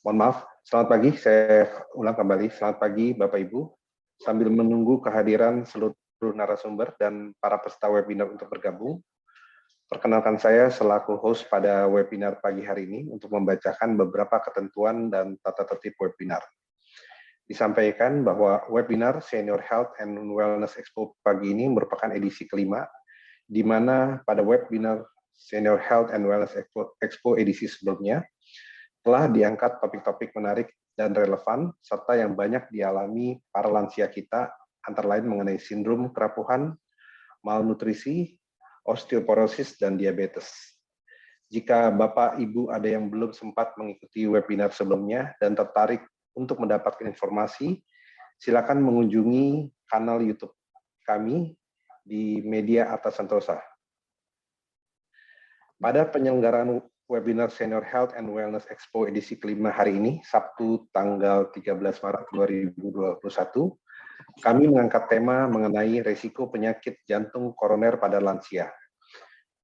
Mohon maaf, selamat pagi, saya ulang kembali. Selamat pagi Bapak Ibu. Sambil menunggu kehadiran seluruh narasumber dan para peserta webinar untuk bergabung, perkenalkan saya selaku host pada webinar pagi hari ini untuk membacakan beberapa ketentuan dan tata tertib webinar. Disampaikan bahwa webinar Senior Health and Wellness Expo pagi ini merupakan edisi kelima, di mana pada webinar Senior Health and Wellness Expo edisi sebelumnya telah diangkat topik-topik menarik dan relevan, serta yang banyak dialami para lansia kita, antara lain mengenai sindrom kerapuhan, malnutrisi, osteoporosis, dan diabetes. Jika Bapak Ibu ada yang belum sempat mengikuti webinar sebelumnya dan tertarik untuk mendapatkan informasi, silakan mengunjungi kanal YouTube kami di Media Arta Sentosa. Pada penyelenggaraan webinar Senior Health and Wellness Expo edisi kelima hari ini, Sabtu tanggal 13 Maret 2021, kami mengangkat tema mengenai risiko penyakit jantung koroner pada lansia,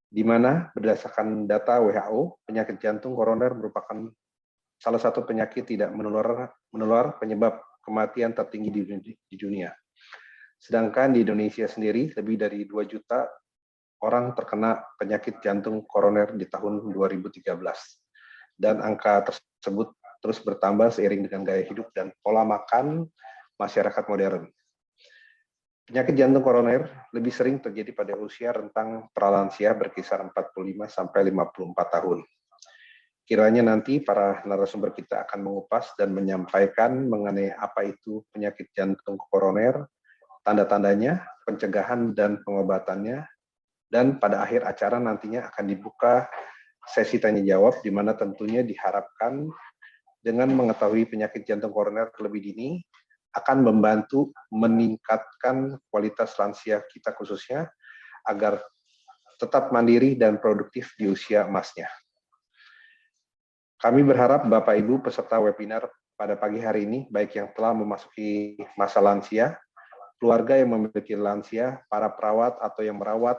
di mana berdasarkan data WHO, penyakit jantung koroner merupakan salah satu penyakit tidak menular penyebab kematian tertinggi di dunia. Sedangkan di Indonesia sendiri, lebih dari 2 juta orang terkena penyakit jantung koroner di tahun 2013. Dan angka tersebut terus bertambah seiring dengan gaya hidup dan pola makan masyarakat modern. Penyakit jantung koroner lebih sering terjadi pada usia rentang pralansia berkisar 45 sampai 54 tahun. Kiranya nanti para narasumber kita akan mengupas dan menyampaikan mengenai apa itu penyakit jantung koroner, tanda-tandanya, pencegahan dan pengobatannya, dan pada akhir acara nantinya akan dibuka sesi tanya-jawab, di mana tentunya diharapkan dengan mengetahui penyakit jantung koroner terlebih dini, akan membantu meningkatkan kualitas lansia kita khususnya, agar tetap mandiri dan produktif di usia emasnya. Kami berharap Bapak Ibu peserta webinar pada pagi hari ini, baik yang telah memasuki masa lansia, keluarga yang memiliki lansia, para perawat atau yang merawat,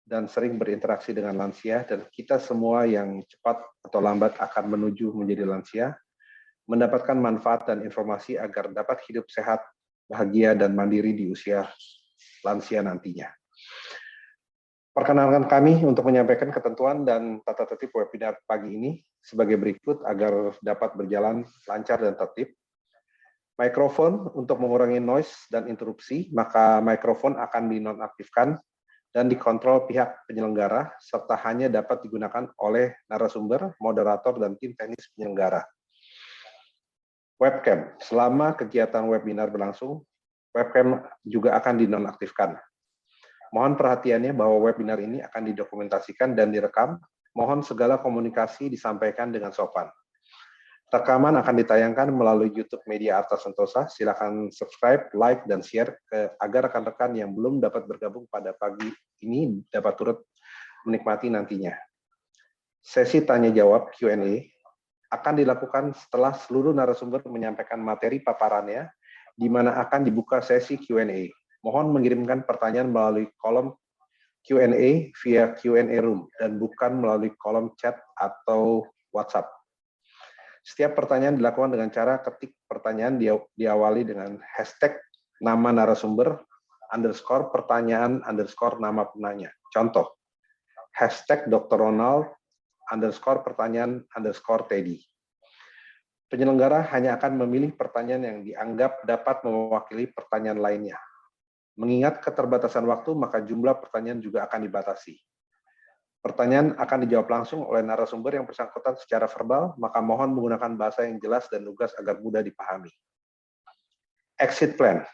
dan sering berinteraksi dengan lansia, dan kita semua yang cepat atau lambat akan menuju menjadi lansia, mendapatkan manfaat dan informasi agar dapat hidup sehat, bahagia, dan mandiri di usia lansia nantinya. Perkenalkan kami untuk menyampaikan ketentuan dan tata tertib webinar pagi ini sebagai berikut agar dapat berjalan lancar dan tertib. Mikrofon untuk mengurangi noise dan interupsi, maka mikrofon akan dinonaktifkan dan dikontrol pihak penyelenggara, serta hanya dapat digunakan oleh narasumber, moderator, dan tim teknis penyelenggara. Webcam, selama kegiatan webinar berlangsung, webcam juga akan dinonaktifkan. Mohon perhatiannya bahwa webinar ini akan didokumentasikan dan direkam. Mohon segala komunikasi disampaikan dengan sopan. Rekaman akan ditayangkan melalui YouTube Media Arta Sentosa. Silakan subscribe, like, dan share agar rekan-rekan yang belum dapat bergabung pada pagi ini dapat turut menikmati nantinya. Sesi tanya-jawab Q&A akan dilakukan setelah seluruh narasumber menyampaikan materi paparannya, di mana akan dibuka sesi Q&A. Mohon mengirimkan pertanyaan melalui kolom Q&A via Q&A room dan bukan melalui kolom chat atau WhatsApp. Setiap pertanyaan dilakukan dengan cara ketik pertanyaan diawali dengan hashtag nama narasumber _ pertanyaan _ nama penanya. Contoh, hashtag Dr. Ronald _ pertanyaan _ Teddy. Penyelenggara hanya akan memilih pertanyaan yang dianggap dapat mewakili pertanyaan lainnya. Mengingat keterbatasan waktu, maka jumlah pertanyaan juga akan dibatasi. Pertanyaan akan dijawab langsung oleh narasumber yang bersangkutan secara verbal, maka mohon menggunakan bahasa yang jelas dan lugas agar mudah dipahami. Exit plan.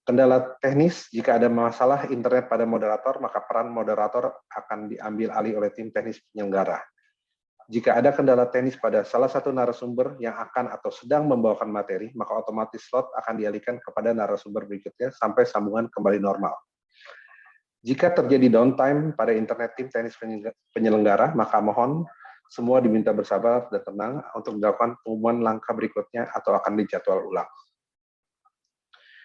Kendala teknis, jika ada masalah internet pada moderator, maka peran moderator akan diambil alih oleh tim teknis penyelenggara. Jika ada kendala teknis pada salah satu narasumber yang akan atau sedang membawakan materi, maka otomatis slot akan dialihkan kepada narasumber berikutnya sampai sambungan kembali normal. Jika terjadi downtime pada internet tim teknis penyelenggara, maka mohon semua diminta bersabar dan tenang untuk melakukan pengumuman langkah berikutnya atau akan dijadwal ulang.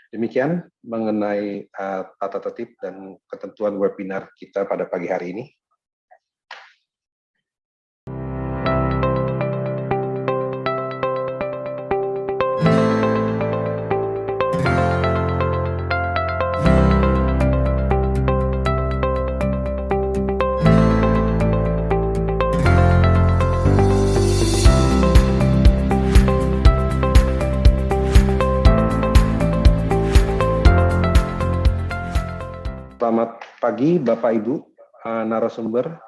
Demikian mengenai tata tertib dan ketentuan webinar kita pada pagi hari ini. Selamat pagi Bapak Ibu, narasumber,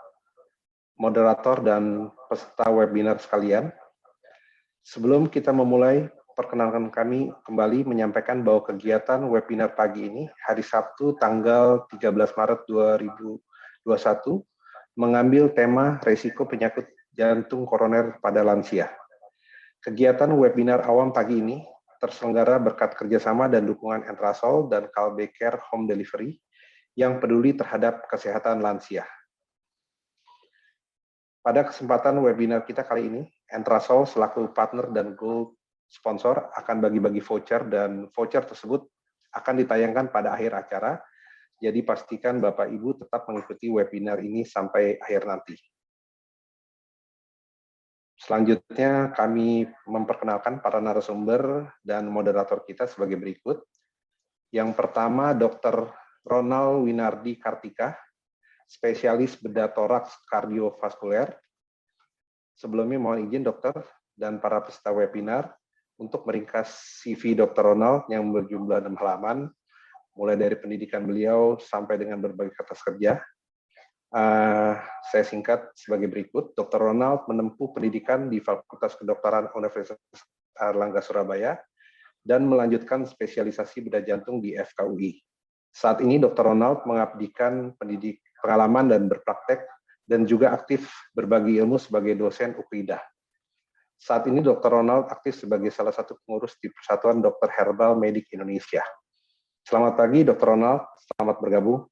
moderator, dan peserta webinar sekalian. Sebelum kita memulai, perkenalkan kami kembali menyampaikan bahwa kegiatan webinar pagi ini hari Sabtu tanggal 13 Maret 2021 mengambil tema resiko penyakit jantung koroner pada lansia. Kegiatan webinar awam pagi ini terselenggara berkat kerjasama dan dukungan Entrasol dan Kalbe Care Home Delivery yang peduli terhadap kesehatan lansia. Pada kesempatan webinar kita kali ini, Entrasol selaku partner dan gold sponsor akan bagi-bagi voucher, dan voucher tersebut akan ditayangkan pada akhir acara. Jadi pastikan Bapak Ibu tetap mengikuti webinar ini sampai akhir nanti. Selanjutnya kami memperkenalkan para narasumber dan moderator kita sebagai berikut. Yang pertama Dr. Ronald Winardi Kartika, spesialis bedah toraks kardiovaskuler. Sebelumnya mohon izin dokter dan para peserta webinar untuk meringkas CV Dr. Ronald yang berjumlah 6 halaman, mulai dari pendidikan beliau sampai dengan berbagai kata kerja. Saya singkat sebagai berikut. Dr. Ronald menempuh pendidikan di Fakultas Kedokteran Universitas Airlangga Surabaya dan melanjutkan spesialisasi bedah jantung di FKUI. Saat ini Dr. Ronald mengabdikan pengalaman dan berpraktek dan juga aktif berbagi ilmu sebagai dosen UPIDA. Saat ini Dr. Ronald aktif sebagai salah satu pengurus di Persatuan Dokter Herbal Medik Indonesia. Selamat pagi Dr. Ronald, selamat bergabung.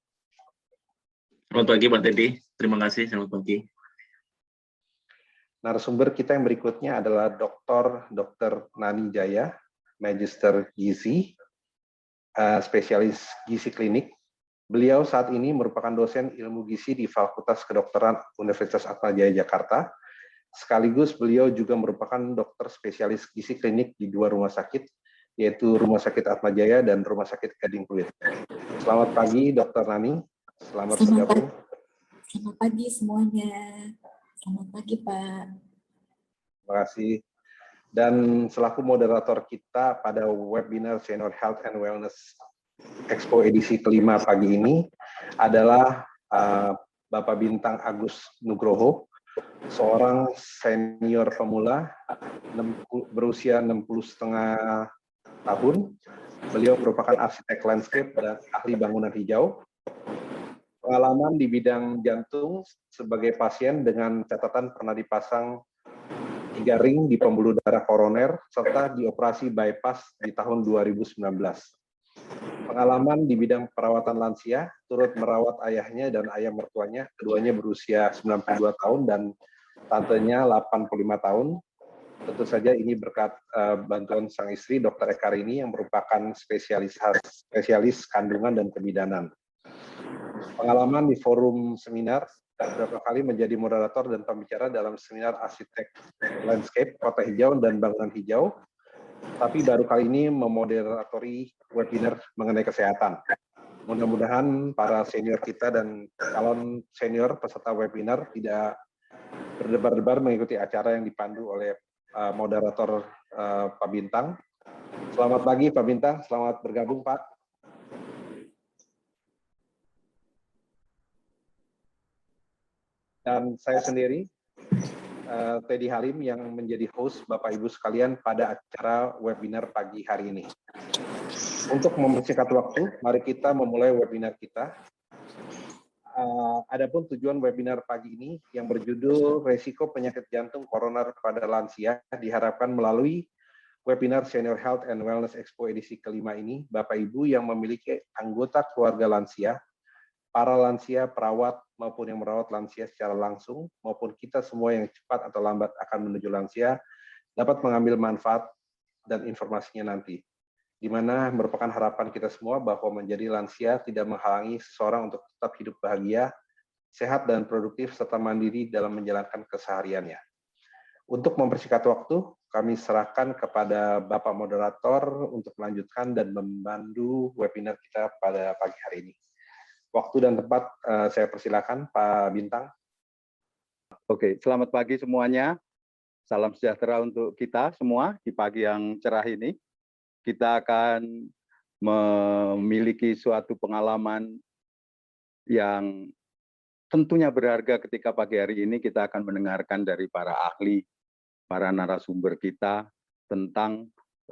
Selamat pagi Pak Teddy, terima kasih, selamat pagi. Narasumber kita yang berikutnya adalah Dr. Nani Jaya, Magister Gizi, spesialis gizi klinik. Beliau saat ini merupakan dosen ilmu gizi di Fakultas Kedokteran Universitas Atmajaya Jakarta. Sekaligus beliau juga merupakan dokter spesialis gizi klinik di 2 rumah sakit, yaitu Rumah Sakit Atmajaya dan Rumah Sakit Gading Pluit. Selamat pagi Dr. Nani, selamat bergabung. Selamat pagi semuanya. Selamat pagi Pak. Terima kasih. Dan selaku moderator kita pada webinar Senior Health and Wellness Expo edisi kelima pagi ini adalah Bapak Bintang Agus Nugroho, seorang senior pemula berusia 60,5 tahun. Beliau merupakan arsitek landscape dan ahli bangunan hijau. Pengalaman di bidang jantung sebagai pasien dengan catatan pernah dipasang 3 ring di pembuluh darah koroner serta dioperasi bypass di tahun 2019. Pengalaman di bidang perawatan lansia, turut merawat ayahnya dan ayah mertuanya, keduanya berusia 92 tahun dan tantenya 85 tahun. Tentu saja ini berkat bantuan sang istri, Dr. Ekarini, yang merupakan spesialis kandungan dan kebidanan. Pengalaman di forum seminar, beberapa kali menjadi moderator dan pembicara dalam seminar arsitek landscape, kota hijau, dan bangunan hijau, tapi baru kali ini memoderatori webinar mengenai kesehatan. Mudah-mudahan para senior kita dan calon senior peserta webinar tidak berdebar-debar mengikuti acara yang dipandu oleh moderator Pak Bintang. Selamat pagi Pak Bintang, selamat bergabung Pak. Dan saya sendiri, Teddy Halim, yang menjadi host Bapak Ibu sekalian pada acara webinar pagi hari ini. Untuk mempersingkat waktu, mari kita memulai webinar kita. Adapun tujuan webinar pagi ini yang berjudul Resiko Penyakit Jantung Koroner pada Lansia diharapkan melalui webinar Senior Health and Wellness Expo edisi kelima ini, Bapak Ibu yang memiliki anggota keluarga lansia, para lansia, perawat, maupun yang merawat lansia secara langsung, maupun kita semua yang cepat atau lambat akan menuju lansia, dapat mengambil manfaat dan informasinya nanti. Di mana merupakan harapan kita semua bahwa menjadi lansia tidak menghalangi seseorang untuk tetap hidup bahagia, sehat dan produktif, serta mandiri dalam menjalankan kesehariannya. Untuk mempersingkat waktu, kami serahkan kepada Bapak Moderator untuk melanjutkan dan membantu webinar kita pada pagi hari ini. Waktu dan tempat saya persilakan Pak Bintang. Oke, selamat pagi semuanya. Salam sejahtera untuk kita semua di pagi yang cerah ini. Kita akan memiliki suatu pengalaman yang tentunya berharga ketika pagi hari ini kita akan mendengarkan dari para ahli, para narasumber kita tentang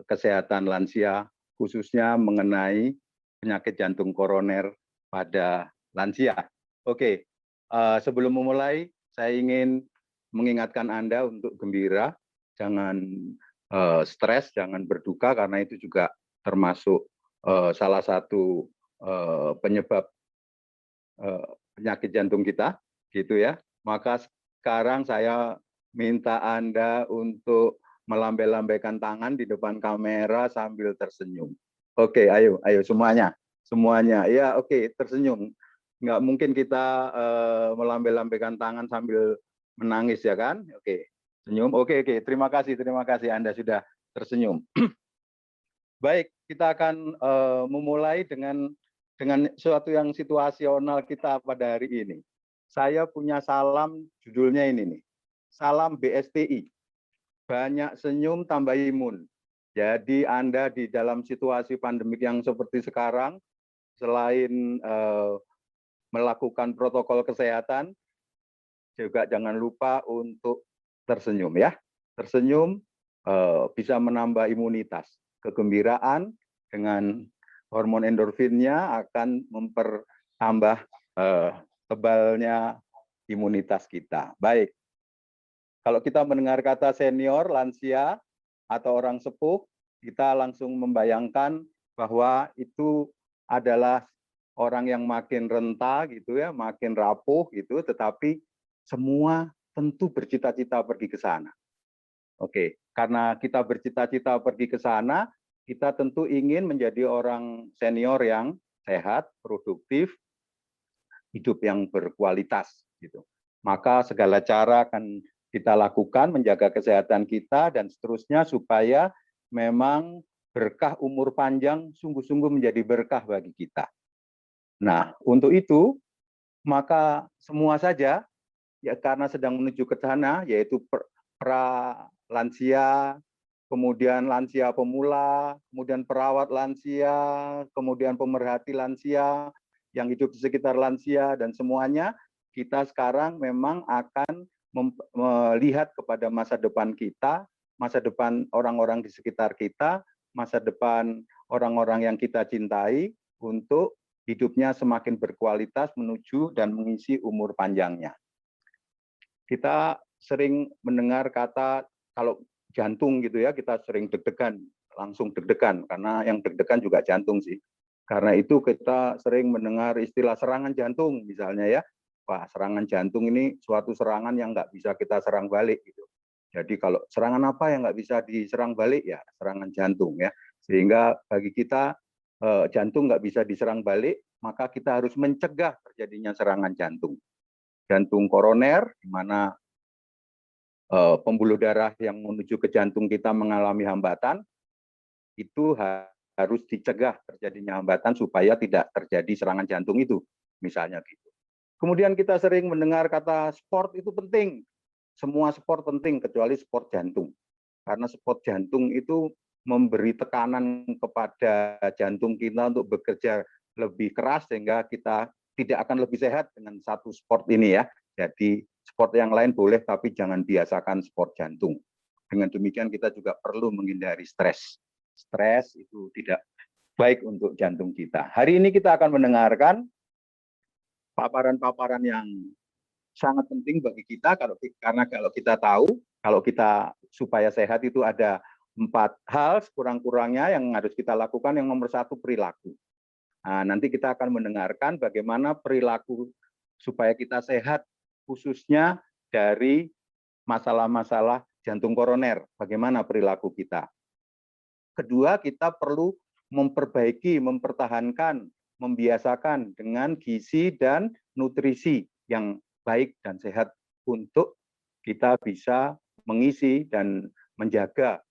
kesehatan lansia, khususnya mengenai penyakit jantung koroner pada lansia. Oke, sebelum memulai, saya ingin mengingatkan Anda untuk gembira, jangan stres, jangan berduka, karena itu juga termasuk salah satu penyebab penyakit jantung kita, gitu ya. Maka sekarang saya minta Anda untuk melambai-lambaikan tangan di depan kamera sambil tersenyum. Oke, ayo semuanya. Ya, oke, tersenyum. Nggak mungkin kita melambai-lambaikan tangan sambil menangis, ya kan? Oke, senyum. Oke, terima kasih Anda sudah tersenyum. Baik, kita akan memulai dengan sesuatu yang situasional kita pada hari ini. Saya punya salam, judulnya ini nih. Salam BSTI. Banyak senyum tambah imun. Jadi Anda di dalam situasi pandemik yang seperti sekarang, selain melakukan protokol kesehatan, juga jangan lupa untuk tersenyum ya. Tersenyum bisa menambah imunitas. Kegembiraan dengan hormon endorfinnya akan mempertambah tebalnya imunitas kita. Baik, kalau kita mendengar kata senior, lansia, atau orang sepuh, kita langsung membayangkan bahwa itu adalah orang yang makin renta gitu ya, makin rapuh gitu, tetapi semua tentu bercita-cita pergi ke sana. Oke, karena kita bercita-cita pergi ke sana, kita tentu ingin menjadi orang senior yang sehat, produktif, hidup yang berkualitas gitu. Maka segala cara akan kita lakukan menjaga kesehatan kita dan seterusnya supaya memang berkah umur panjang sungguh-sungguh menjadi berkah bagi kita. Nah, untuk itu maka semua saja ya karena sedang menuju ke sana, yaitu pra lansia, kemudian lansia pemula, kemudian perawat lansia, kemudian pemerhati lansia yang hidup di sekitar lansia, dan semuanya kita sekarang memang akan melihat kepada masa depan kita, masa depan orang-orang di sekitar kita, masa depan orang-orang yang kita cintai untuk hidupnya semakin berkualitas menuju dan mengisi umur panjangnya. Kita sering mendengar kata kalau jantung gitu ya, kita sering deg-degan, langsung deg-degan, karena yang deg-degan juga jantung sih. Karena itu kita sering mendengar istilah serangan jantung misalnya ya. Wah, serangan jantung ini suatu serangan yang nggak bisa kita serang balik gitu. Jadi kalau serangan apa yang nggak bisa diserang balik ya serangan jantung ya. Sehingga bagi kita jantung nggak bisa diserang balik, maka kita harus mencegah terjadinya serangan jantung. Jantung koroner, di mana pembuluh darah yang menuju ke jantung kita mengalami hambatan, itu harus dicegah terjadinya hambatan supaya tidak terjadi serangan jantung itu, misalnya gitu. Kemudian kita sering mendengar kata sport itu penting. Semua sport penting kecuali sport jantung. Karena sport jantung itu memberi tekanan kepada jantung kita untuk bekerja lebih keras sehingga kita tidak akan lebih sehat dengan satu sport ini ya. Jadi sport yang lain boleh tapi jangan biasakan sport jantung. Dengan demikian kita juga perlu menghindari stres. Stres itu tidak baik untuk jantung kita. Hari ini kita akan mendengarkan paparan-paparan yang sangat penting bagi kita karena kalau kita tahu kalau kita supaya sehat itu ada 4 hal sekurang-kurangnya yang harus kita lakukan. Yang nomor 1 perilaku. Nah, nanti kita akan mendengarkan bagaimana perilaku supaya kita sehat khususnya dari masalah-masalah jantung koroner. Bagaimana perilaku kita? Kedua, kita perlu memperbaiki, mempertahankan, membiasakan dengan gizi dan nutrisi yang baik dan sehat untuk kita bisa mengisi dan menjaga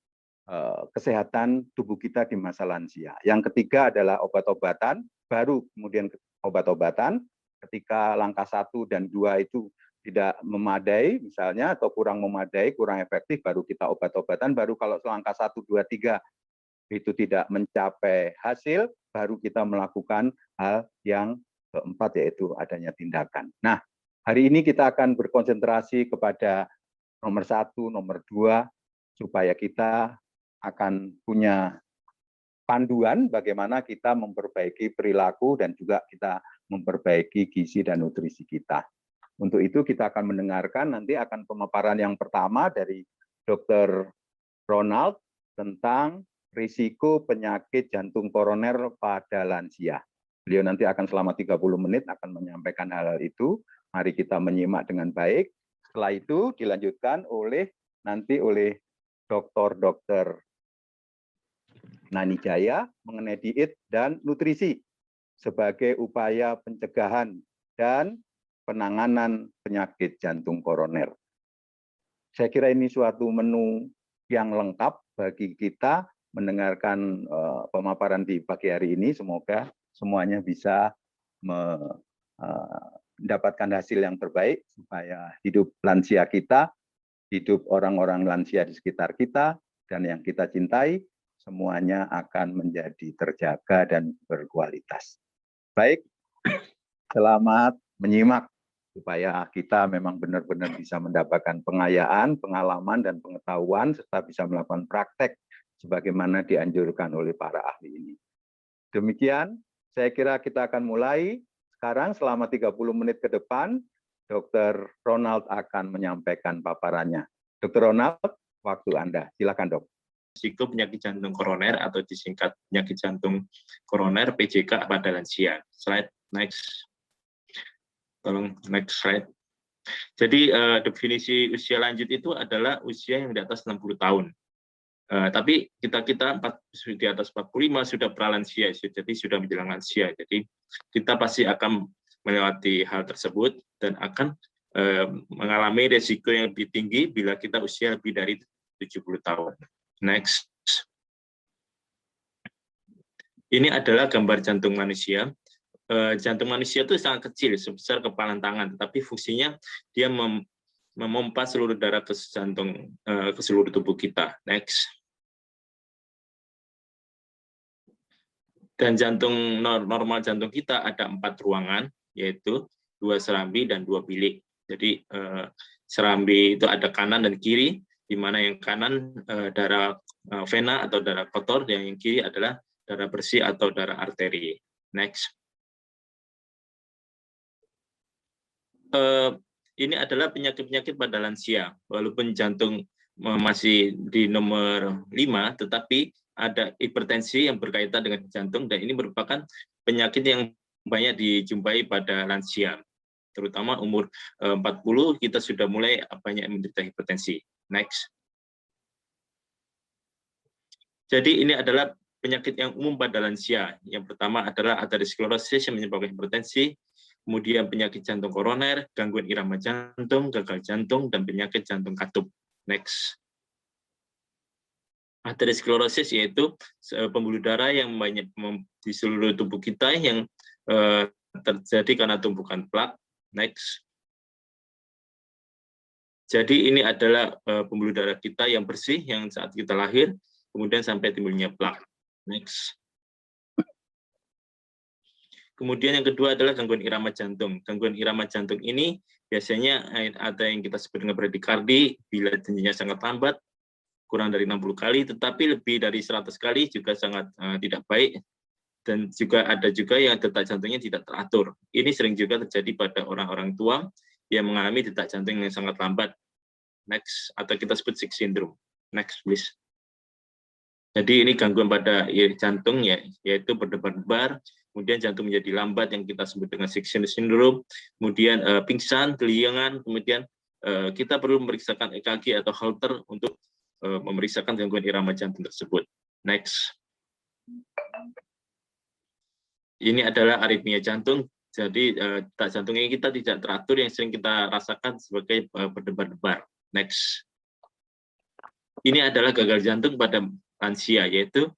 kesehatan tubuh kita di masa lansia. Yang ketiga adalah obat-obatan, baru kemudian obat-obatan. Ketika langkah 1 dan 2 itu tidak memadai misalnya atau kurang memadai, kurang efektif, baru kita obat-obatan. Baru kalau langkah 1, 2, 3 itu tidak mencapai hasil, baru kita melakukan hal yang keempat yaitu adanya tindakan. Nah, hari ini kita akan berkonsentrasi kepada nomor 1, nomor 2, supaya kita akan punya panduan bagaimana kita memperbaiki perilaku dan juga kita memperbaiki gizi dan nutrisi kita. Untuk itu kita akan mendengarkan nanti akan pemaparan yang pertama dari Dr. Ronald tentang risiko penyakit jantung koroner pada lansia. Beliau nanti akan selama 30 menit akan menyampaikan hal-hal itu. Mari kita menyimak dengan baik. Setelah itu dilanjutkan nanti oleh Dr. Nani Jaya mengenai diet dan nutrisi sebagai upaya pencegahan dan penanganan penyakit jantung koroner. Saya kira ini suatu menu yang lengkap bagi kita mendengarkan pemaparan di pagi hari ini. Semoga semuanya bisa mendapatkan hasil yang terbaik supaya hidup lansia kita, hidup orang-orang lansia di sekitar kita, dan yang kita cintai, semuanya akan menjadi terjaga dan berkualitas. Baik, selamat menyimak supaya kita memang benar-benar bisa mendapatkan pengayaan, pengalaman, dan pengetahuan, serta bisa melakukan praktek sebagaimana dianjurkan oleh para ahli ini. Demikian, saya kira kita akan mulai sekarang selama 30 menit ke depan. Dr. Ronald akan menyampaikan paparannya. Dr. Ronald, waktu Anda. Silakan, Dok. Risiko penyakit jantung koroner atau disingkat penyakit jantung koroner PJK pada lansia. Slide next. Tolong next slide. Jadi definisi usia lanjut itu adalah usia yang di atas 60 tahun. Tapi kita di atas 45 sudah pralansia, jadi sudah menjelang lansia. Jadi kita pasti akan melewati hal tersebut dan akan mengalami risiko yang lebih tinggi bila kita usia lebih dari 70 tahun. Next. Ini adalah gambar jantung manusia. Jantung manusia itu sangat kecil, sebesar kepalan tangan, tetapi fungsinya dia memompa seluruh darah ke jantung, ke seluruh tubuh kita. Next. Dan jantung normal jantung kita ada 4 ruangan, yaitu 2 serambi dan 2 bilik. Jadi serambi itu ada kanan dan kiri, di mana yang kanan darah vena atau darah kotor, dan yang kiri adalah darah bersih atau darah arteri. Next. Ini adalah penyakit-penyakit pada lansia. Walaupun jantung masih di nomor 5, tetapi ada hipertensi yang berkaitan dengan jantung, dan ini merupakan penyakit yang banyak dijumpai pada lansia. Terutama umur 40, kita sudah mulai banyak menderita hipertensi. Next. Jadi ini adalah penyakit yang umum pada lansia. Yang pertama adalah aterosklerosis yang menyebabkan hipertensi, kemudian penyakit jantung koroner, gangguan irama jantung, gagal jantung, dan penyakit jantung katup. Next. Aterosklerosis yaitu pembuluh darah yang banyak di seluruh tubuh kita yang terjadi karena tumpukan plak. Next. Jadi ini adalah pembuluh darah kita yang bersih yang saat kita lahir, kemudian sampai timbulnya plak. Next. Kemudian yang kedua adalah gangguan irama jantung. Gangguan irama jantung ini biasanya ada yang kita sebut dengan bradikardi, bila denyutnya sangat lambat, kurang dari 60 kali, tetapi lebih dari 100 kali juga sangat tidak baik. Dan juga ada juga yang detak jantungnya tidak teratur. Ini sering juga terjadi pada orang-orang tua yang mengalami detak jantung yang sangat lambat. Next, atau kita sebut sick syndrome. Next, please. Jadi ini gangguan pada jantung, yaitu berdebar-debar, kemudian jantung menjadi lambat yang kita sebut dengan sick syndrome, kemudian pingsan, keliengan, kemudian kita perlu memeriksakan EKG atau Holter untuk memeriksakan gangguan irama jantung tersebut. Next. Ini adalah aritmia jantung. Jadi detak jantungnya kita tidak teratur yang sering kita rasakan sebagai berdebar-debar. Next. Ini adalah gagal jantung pada lansia, yaitu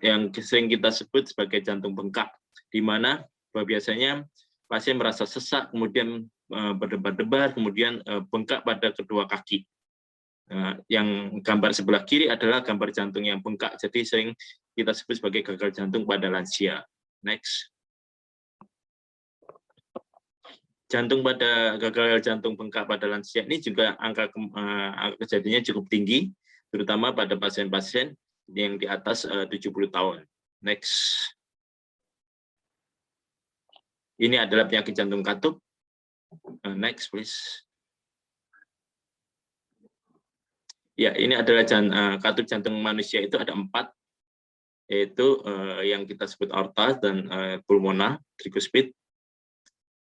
yang sering kita sebut sebagai jantung bengkak, di mana biasanya pasien merasa sesak, kemudian berdebar-debar, kemudian bengkak pada kedua kaki. Yang gambar sebelah kiri adalah gambar jantung yang bengkak, jadi sering kita sebut sebagai gagal jantung pada lansia. Next. Jantung pada gagal jantung bengkak pada lansia ini juga angka kejadiannya cukup tinggi, terutama pada pasien-pasien yang di atas 70 tahun. Next. Ini adalah penyakit jantung katup. Next, please. Ya, ini adalah katup jantung manusia itu ada 4, yaitu yang kita sebut aorta dan pulmona, tricuspid,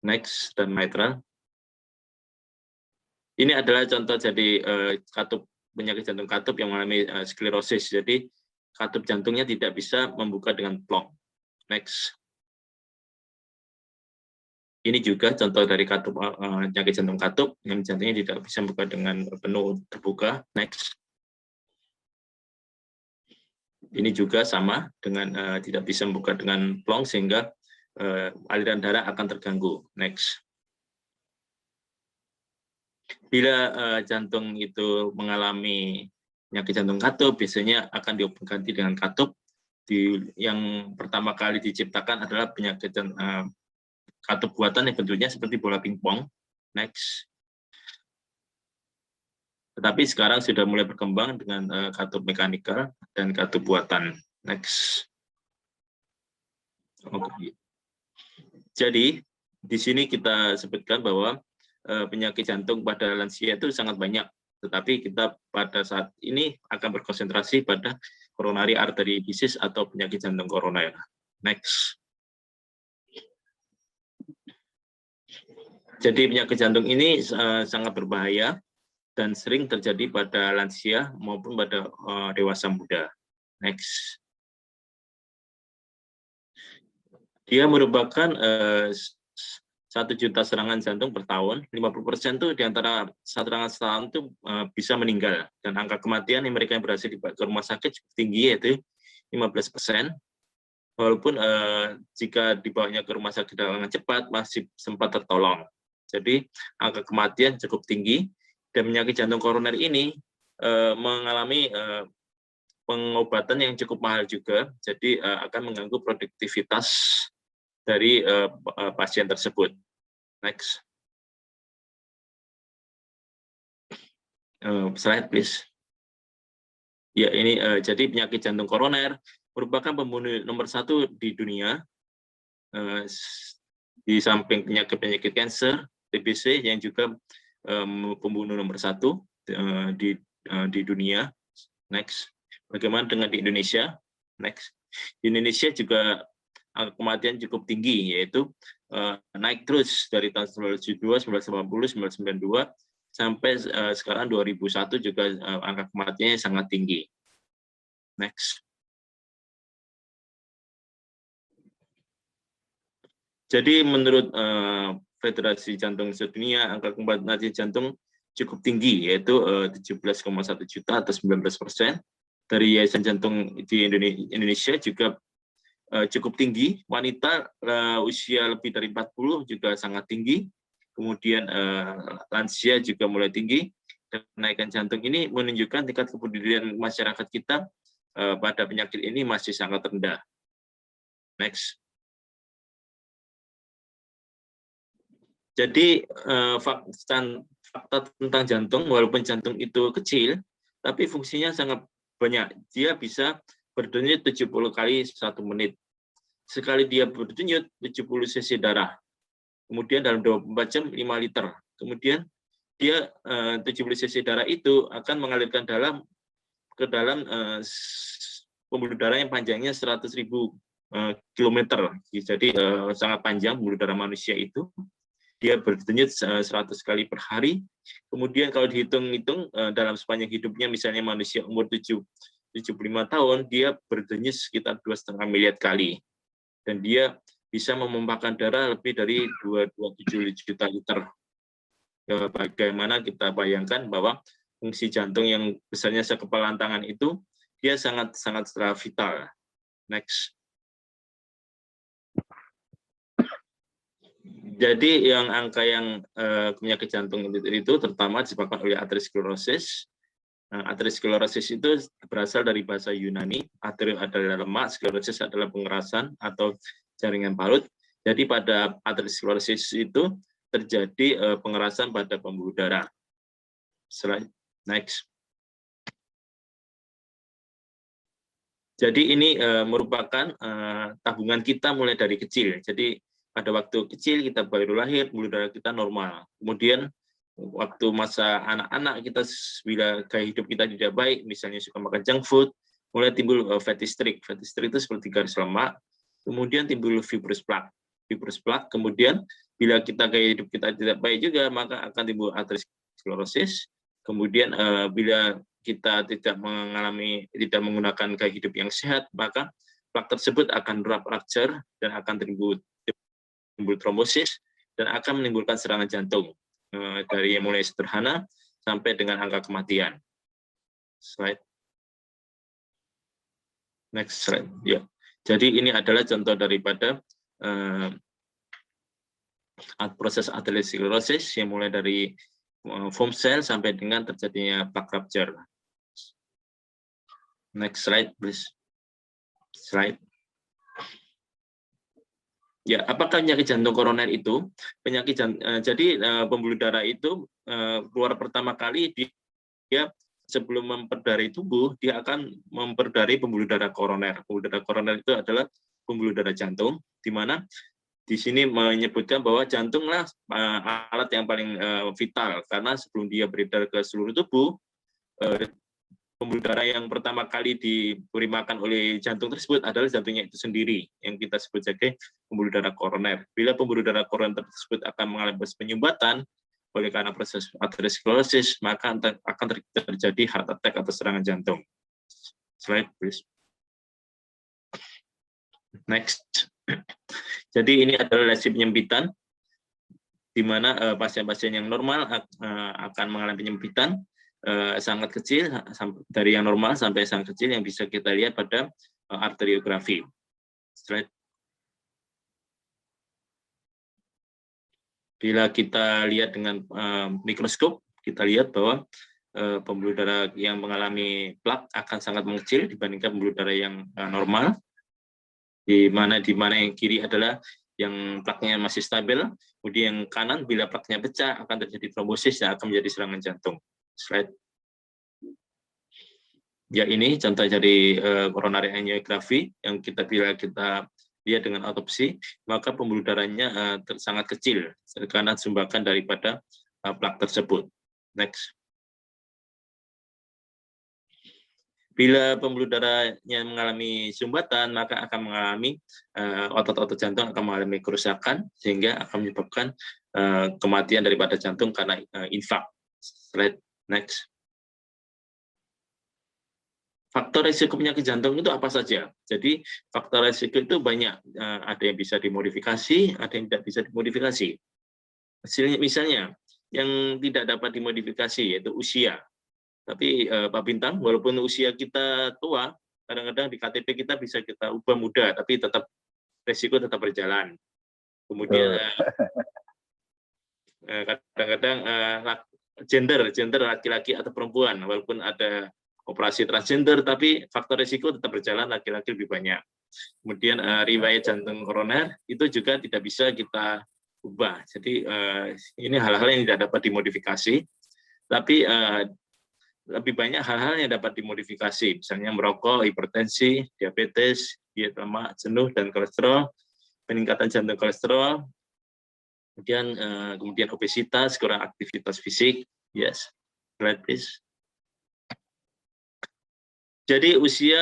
next, dan mitral. Ini adalah contoh jadi katup penyakit jantung katup yang mengalami sklerosis. Jadi katup jantungnya tidak bisa membuka dengan plong. Next. Ini juga contoh dari katup penyakit jantung katup yang jantungnya tidak bisa membuka dengan penuh terbuka. Next. Ini juga sama dengan tidak bisa membuka dengan plong sehingga aliran darah akan terganggu. Next. Bila jantung itu mengalami penyakit jantung katup, biasanya akan diganti dengan katup. Yang pertama kali diciptakan adalah penyakit katup buatan yang bentuknya seperti bola pingpong. Next. Tetapi sekarang sudah mulai berkembang dengan katup mekanikal dan katup buatan. Next. Oke. Jadi di sini kita sebutkan bahwa penyakit jantung pada lansia itu sangat banyak, tetapi kita pada saat ini akan berkonsentrasi pada coronary artery disease atau penyakit jantung koroner. Next. Jadi penyakit jantung ini sangat berbahaya dan sering terjadi pada lansia maupun pada dewasa muda. Next. Dia merupakan 1 juta serangan jantung per tahun, 50% itu di antara serangan setahun itu bisa meninggal. Dan angka kematian yang mereka yang berhasil dibawa ke rumah sakit cukup tinggi, yaitu 15%. Walaupun jika dibawanya ke rumah sakit dengan cepat, masih sempat tertolong. Jadi angka kematian cukup tinggi, dan penyakit jantung koroner ini mengalami pengobatan yang cukup mahal juga, jadi akan mengganggu produktivitas dari pasien tersebut. Next. Slide, please. Ya, ini jadi penyakit jantung koroner merupakan pembunuh nomor 1 di dunia, di samping penyakit-penyakit kanker, TBC yang juga pembunuh nomor 1 di dunia. Next. Bagaimana dengan di Indonesia? Next. Di Indonesia juga angka kematian cukup tinggi, yaitu naik terus dari tahun 1972, 1980, 1992 sampai sekarang 2001 juga angka kematiannya sangat tinggi. Next. Jadi menurut Federasi Jantung Sedunia, angka kematian jantung cukup tinggi, yaitu 17,1 juta atau 19%. Dari Yayasan Jantung di Indonesia juga cukup tinggi. Wanita usia lebih dari 40 juga sangat tinggi. Kemudian lansia juga mulai tinggi. Kenaikan jantung ini menunjukkan tingkat kepedulian masyarakat kita pada penyakit ini masih sangat rendah. Next. Jadi fakta tentang jantung, walaupun jantung itu kecil, tapi fungsinya sangat banyak. Dia bisa berdenyut 70 kali 1 menit. Sekali dia berdenyut 70 cc darah. Kemudian dalam 24 jam 5 liter. Kemudian dia 70 cc darah itu akan mengalirkan darah ke dalam pembuluh darah yang panjangnya 100.000 kilometer. Jadi sangat panjang pembuluh darah manusia itu. Dia berdenyut 100 kali per hari. Kemudian kalau dihitung-hitung dalam sepanjang hidupnya, misalnya manusia umur 75 tahun, dia berdenyut sekitar 2,5 miliar kali. Dan dia bisa memumpahkan darah lebih dari 2,7 juta liter. Bagaimana kita bayangkan bahwa fungsi jantung yang besarnya sekepalan tangan itu, dia sangat vital. Next. Jadi yang angka yang penyakit jantung itu terutama disebabkan oleh aterosklerosis. Aterosklerosis itu berasal dari bahasa Yunani. Atero adalah lemak, sklerosis adalah pengerasan atau jaringan parut. Jadi pada aterosklerosis itu terjadi pengerasan pada pembuluh darah. Slide next. Jadi ini merupakan tabungan kita mulai dari kecil. Jadi pada waktu kecil kita baru lahir, pembuluh darah kita normal. Kemudian waktu masa anak-anak kita, bila gaya hidup kita tidak baik, misalnya suka makan junk food, mulai timbul fatty streak. Fatty streak itu seperti garis lemak. Kemudian timbul fibrous plaque. Fibrous plaque. Kemudian bila kita gaya hidup kita tidak baik juga, maka akan timbul aterosklerosis. Kemudian bila kita tidak menggunakan gaya hidup yang sehat, maka plak tersebut akan rupture dan akan timbul trombosis dan akan menimbulkan serangan jantung dari yang mulai sederhana sampai dengan angka kematian. Slide. Next slide. Ya. Jadi ini adalah contoh daripada proses aterosklerosis yang mulai dari foam cell sampai dengan terjadinya plaque rupture. Next slide, please. Slide. Ya, apakah penyakit jantung koroner itu? Penyakit jadi pembuluh darah itu keluar pertama kali dia sebelum memperdarai tubuh, dia akan memperdarai pembuluh darah koroner. Pembuluh darah koroner itu adalah pembuluh darah jantung, di mana di sini menyebutkan bahwa jantunglah alat yang paling vital, karena sebelum dia beredar ke seluruh tubuh, pembuluh darah yang pertama kali diberi makan oleh jantung tersebut adalah jantungnya itu sendiri, yang kita sebut sebagai pembuluh darah koroner. Bila pembuluh darah koroner tersebut akan mengalami penyumbatan oleh karena proses aterosklerosis, maka akan terjadi heart attack atau serangan jantung. Slide, please. Next. Jadi ini adalah lesi penyempitan, di mana pasien-pasien yang normal akan mengalami penyempitan sangat kecil, dari yang normal sampai sangat kecil, yang bisa kita lihat pada arteriografi. Slide. Bila kita lihat dengan mikroskop, kita lihat bahwa pembuluh darah yang mengalami plak akan sangat mengecil dibandingkan pembuluh darah yang normal. Di mana yang kiri adalah yang plaknya masih stabil, kemudian yang kanan bila plaknya pecah akan terjadi trombosis dan akan menjadi serangan jantung. Slide. Ya, ini contoh dari coronary angiography yang bila kita lihat dengan autopsi, maka pembuluh darahnya sangat kecil karena sumbangan daripada plak tersebut. Next. Bila pembuluh darahnya mengalami sumbatan, maka akan mengalami otot-otot jantung akan mengalami kerusakan, sehingga akan menyebabkan kematian daripada jantung karena infak. Slide next. Faktor risiko penyakit jantung itu apa saja? Jadi faktor risiko itu banyak, ada yang bisa dimodifikasi, ada yang tidak bisa dimodifikasi. Misalnya yang tidak dapat dimodifikasi yaitu usia. Tapi Pak Bintang, walaupun usia kita tua, kadang-kadang di KTP kita bisa kita ubah muda, tapi tetap resiko tetap berjalan. Kemudian kadang-kadang gender laki-laki atau perempuan, walaupun ada operasi transgender, tapi faktor resiko tetap berjalan, laki-laki lebih banyak. Kemudian riwayat jantung koroner itu juga tidak bisa kita ubah. Jadi ini hal-hal yang tidak dapat dimodifikasi, tapi lebih banyak hal-hal yang dapat dimodifikasi, misalnya merokok, hipertensi, diabetes, diet lemak, jenuh, dan kolesterol, peningkatan jantung kolesterol, kemudian obesitas, kurang aktivitas fisik. Yes, slide please. Jadi usia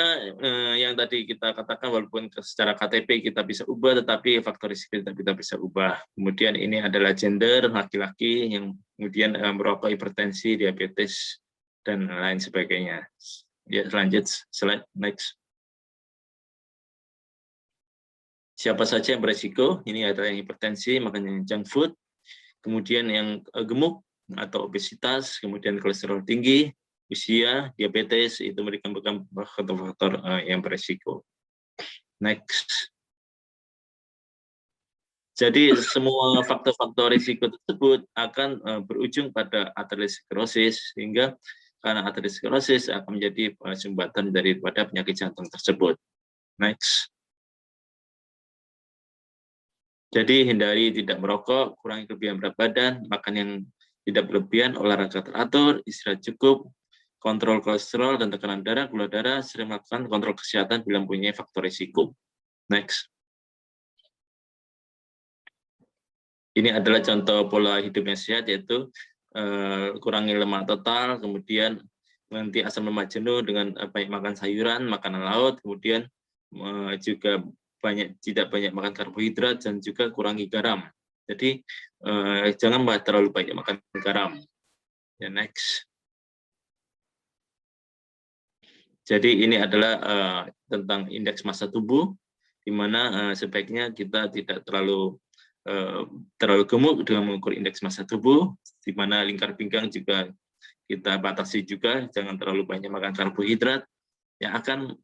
yang tadi kita katakan, walaupun secara KTP kita bisa ubah, tetapi faktor risiko kita bisa ubah. Kemudian ini adalah gender, laki-laki yang kemudian merokok, hipertensi, diabetes, dan lain sebagainya. Ya, lanjut, slide next. Siapa saja yang beresiko? Ini adalah yang hipertensi, makan junk food, kemudian yang gemuk atau obesitas, kemudian kolesterol tinggi, usia, diabetes, itu merupakan faktor-faktor yang beresiko. Next. Jadi semua faktor-faktor risiko tersebut akan berujung pada aterosklerosis, sehingga karena aterosklerosis akan menjadi sumbatan daripada penyakit jantung tersebut. Next. Jadi hindari tidak merokok, kurangi kelebihan berat badan, makan yang tidak berlebihan, olahraga teratur, istirahat cukup, kontrol kolesterol dan tekanan darah, gula darah, sering melakukan kontrol kesehatan bila mempunyai faktor risiko. Next. Ini adalah contoh pola hidup yang sehat, yaitu kurangi lemak total, kemudian nanti asam lemak jenuh dengan banyak makan sayuran, makanan laut, kemudian juga tidak banyak makan karbohidrat, dan juga kurangi garam. Jadi jangan terlalu banyak makan garam. Ya, next. Jadi ini adalah tentang indeks massa tubuh, di mana sebaiknya kita tidak terlalu gemuk dengan mengukur indeks massa tubuh, di mana lingkar pinggang juga kita batasi juga, jangan terlalu banyak makan karbohidrat yang akan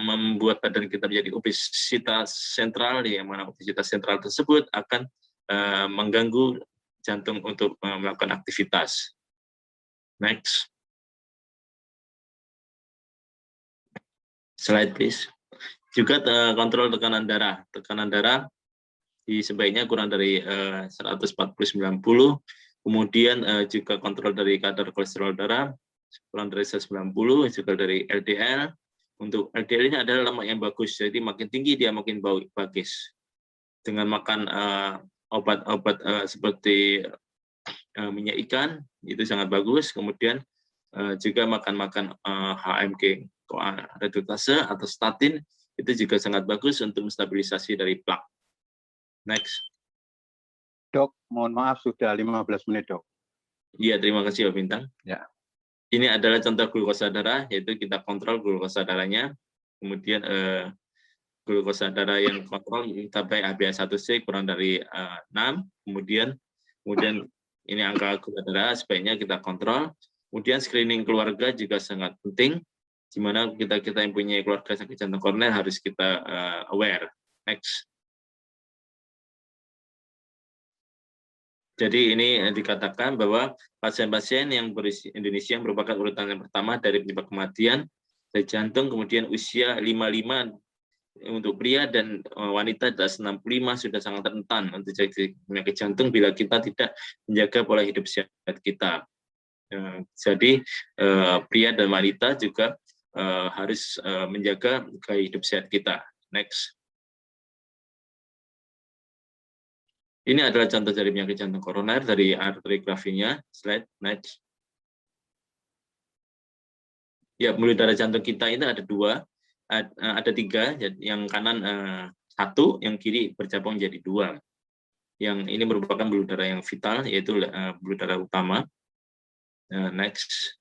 membuat badan kita menjadi obesitas sentral, yang mana obesitas sentral tersebut akan mengganggu jantung untuk melakukan aktivitas. Next. Slide please. Juga kontrol tekanan darah. Tekanan darah sebaiknya kurang dari 140/90, kemudian juga kontrol dari kadar kolesterol darah kurang dari 190, juga dari LDL. Untuk LDL ini adalah lemak yang bagus, jadi makin tinggi dia makin bagus. Dengan makan obat-obat seperti minyak ikan itu sangat bagus, kemudian juga makan HMG reduktase atau statin itu juga sangat bagus untuk menstabilisasi dari plak. Next. Dok, mohon maaf sudah 15 menit, Dok. Iya, terima kasih Pak Bintang. Ya. Ini adalah contoh glukosa darah, yaitu kita kontrol glukosa darahnya. Kemudian glukosa darah yang kontrol sampai HbA1c kurang dari 6. Kemudian ini angka gula darah sebaiknya kita kontrol. Kemudian screening keluarga juga sangat penting, di mana kita yang punya keluarga sakit jantung koroner harus kita aware. Next. Jadi ini dikatakan bahwa pasien-pasien yang berisi Indonesia merupakan urutan yang pertama dari penyebab kematian dari jantung, kemudian usia 55 untuk pria dan wanita di atas 65 sudah sangat rentan untuk jadi penyakit jantung bila kita tidak menjaga pola hidup sehat kita. Jadi pria dan wanita juga harus menjaga gaya hidup sehat kita. Next. Ini adalah contoh dari penyakit jantung koroner dari arteriografinya. Slide next. Ya, pembuluh darah jantung kita itu ada 2, ada 3. Yang kanan 1, yang kiri bercabang jadi 2. Yang ini merupakan pembuluh darah yang vital, yaitu pembuluh darah utama. Next.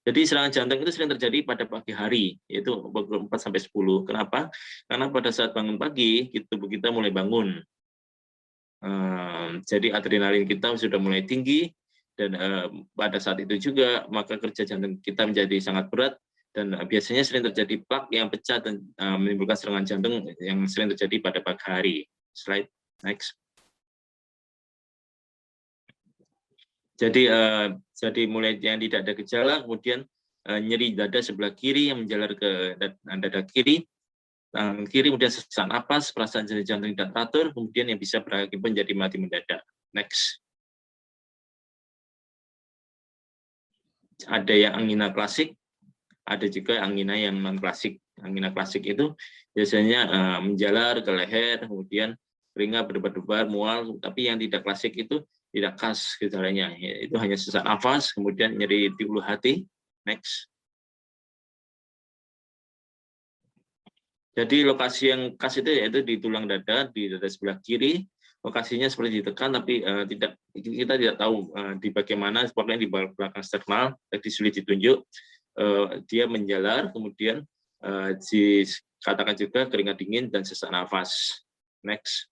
Jadi serangan jantung itu sering terjadi pada pagi hari, yaitu pukul 4-10. Kenapa? Karena pada saat bangun pagi, tubuh kita mulai bangun. Jadi adrenalin kita sudah mulai tinggi, dan pada saat itu juga maka kerja jantung kita menjadi sangat berat, dan biasanya sering terjadi plak yang pecah dan menimbulkan serangan jantung yang sering terjadi pada pagi hari. Slide next. Jadi mulai yang tidak ada gejala, kemudian nyeri dada sebelah kiri yang menjalar ke dada kiri, tangan kiri, kemudian sesak napas, perasaan jantung tidak teratur, kemudian yang bisa berakibat menjadi mati mendadak. Next. Ada yang angina klasik, ada juga angina yang non klasik. Angina klasik itu biasanya menjalar ke leher, kemudian keringat, berdebar-debar, mual, tapi yang tidak klasik itu tidak khas gejalanya, itu hanya sesak nafas, kemudian nyeri di ulu hati. Next. Jadi lokasi yang khas itu yaitu di tulang dada, di dada sebelah kiri. Lokasinya seperti ditekan, tapi kita tidak tahu di bagaimana, pokoknya di belakang sternal, jadi sulit ditunjuk. Dia menjalar, kemudian dikatakan juga keringat dingin dan sesak nafas. Next.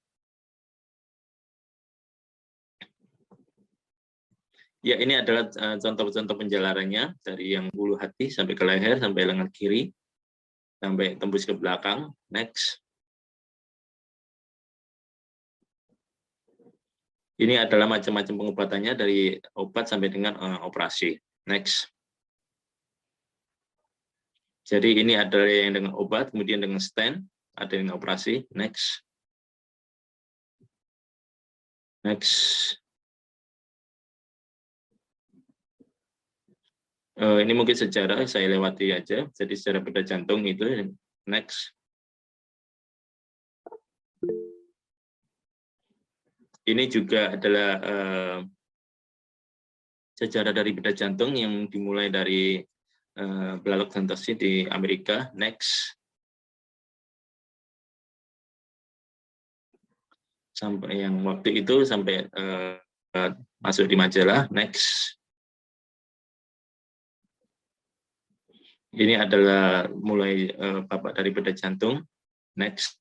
Ya, ini adalah contoh-contoh penjalarannya dari yang ulu hati sampai ke leher, sampai lengan kiri, sampai tembus ke belakang. Next. Ini adalah macam-macam pengobatannya dari obat sampai dengan operasi. Next. Jadi ini adalah yang dengan obat, kemudian dengan stent. ada yang operasi. Next. Ini mungkin sejarah, saya lewati aja. Jadi sejarah bedah jantung itu. Next. Ini juga adalah sejarah dari bedah jantung yang dimulai dari Blalock Santosi di Amerika. Next. Sampai yang waktu itu sampai masuk di majalah. Next. Ini adalah mulai bapak dari bedah jantung. Next.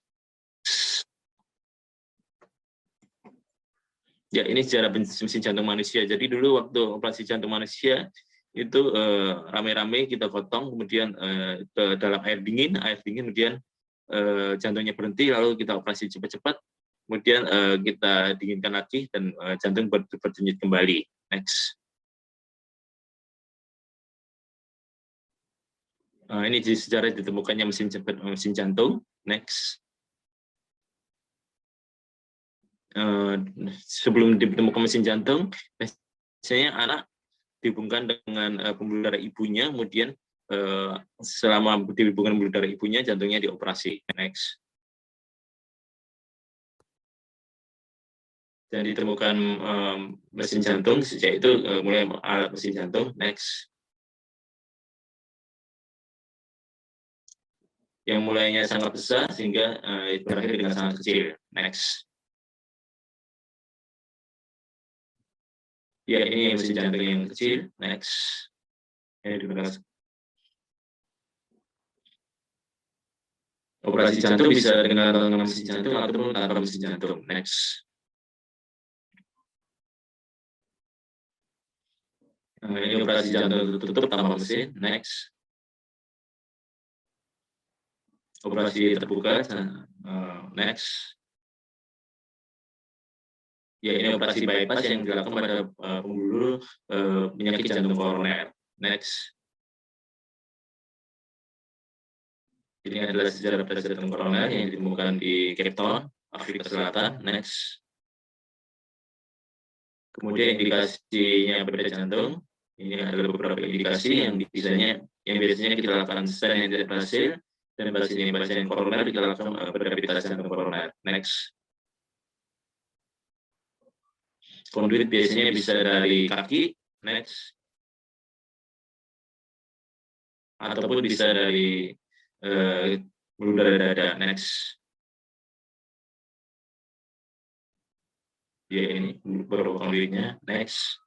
Ya, ini sejarah mesin jantung manusia. Jadi dulu waktu operasi jantung manusia itu rame-rame kita potong, kemudian ke dalam air dingin, kemudian jantungnya berhenti, lalu kita operasi cepat-cepat, kemudian kita dinginkan lagi dan jantung berdenyut kembali. Next. Ini di sejarah ditemukannya mesin jantung. Next. Sebelum ditemukan mesin jantung, biasanya anak dihubungkan dengan pembuluh darah ibunya, kemudian selama dihubungkan pembuluh darah ibunya, jantungnya dioperasi. Next. Dan ditemukan mesin jantung, sejak itu mulai alat mesin jantung. Next. Yang mulainya sangat besar sehingga berakhir dengan sangat kecil. Next. Ya, ini mesin jantung yang kecil. Next. Ini digunakan. Operasi jantung bisa dengan mesin jantung ataupun tanpa mesin jantung. Next. Ini operasi jantung tertutup tanpa mesin. Next. Operasi terbuka. Next. Ya, ini operasi bypass yang dilakukan pada pembuluh penyakit jantung koroner. Next. Ini adalah sejarah pada jantung koroner yang ditemukan di Cape Town, Afrika Selatan. Next. Kemudian indikasinya bedah jantung. Ini adalah beberapa indikasi yang biasanya kita lakukan stent yang tidak berhasil, dan pasien koroner kita lakukan berrehabilitasi jantung koroner. Next. Konduit biasanya bisa dari kaki. Next. Ataupun bisa dari pembuluh darah dada. Next. Ya, ini beberapa konduitnya. Next.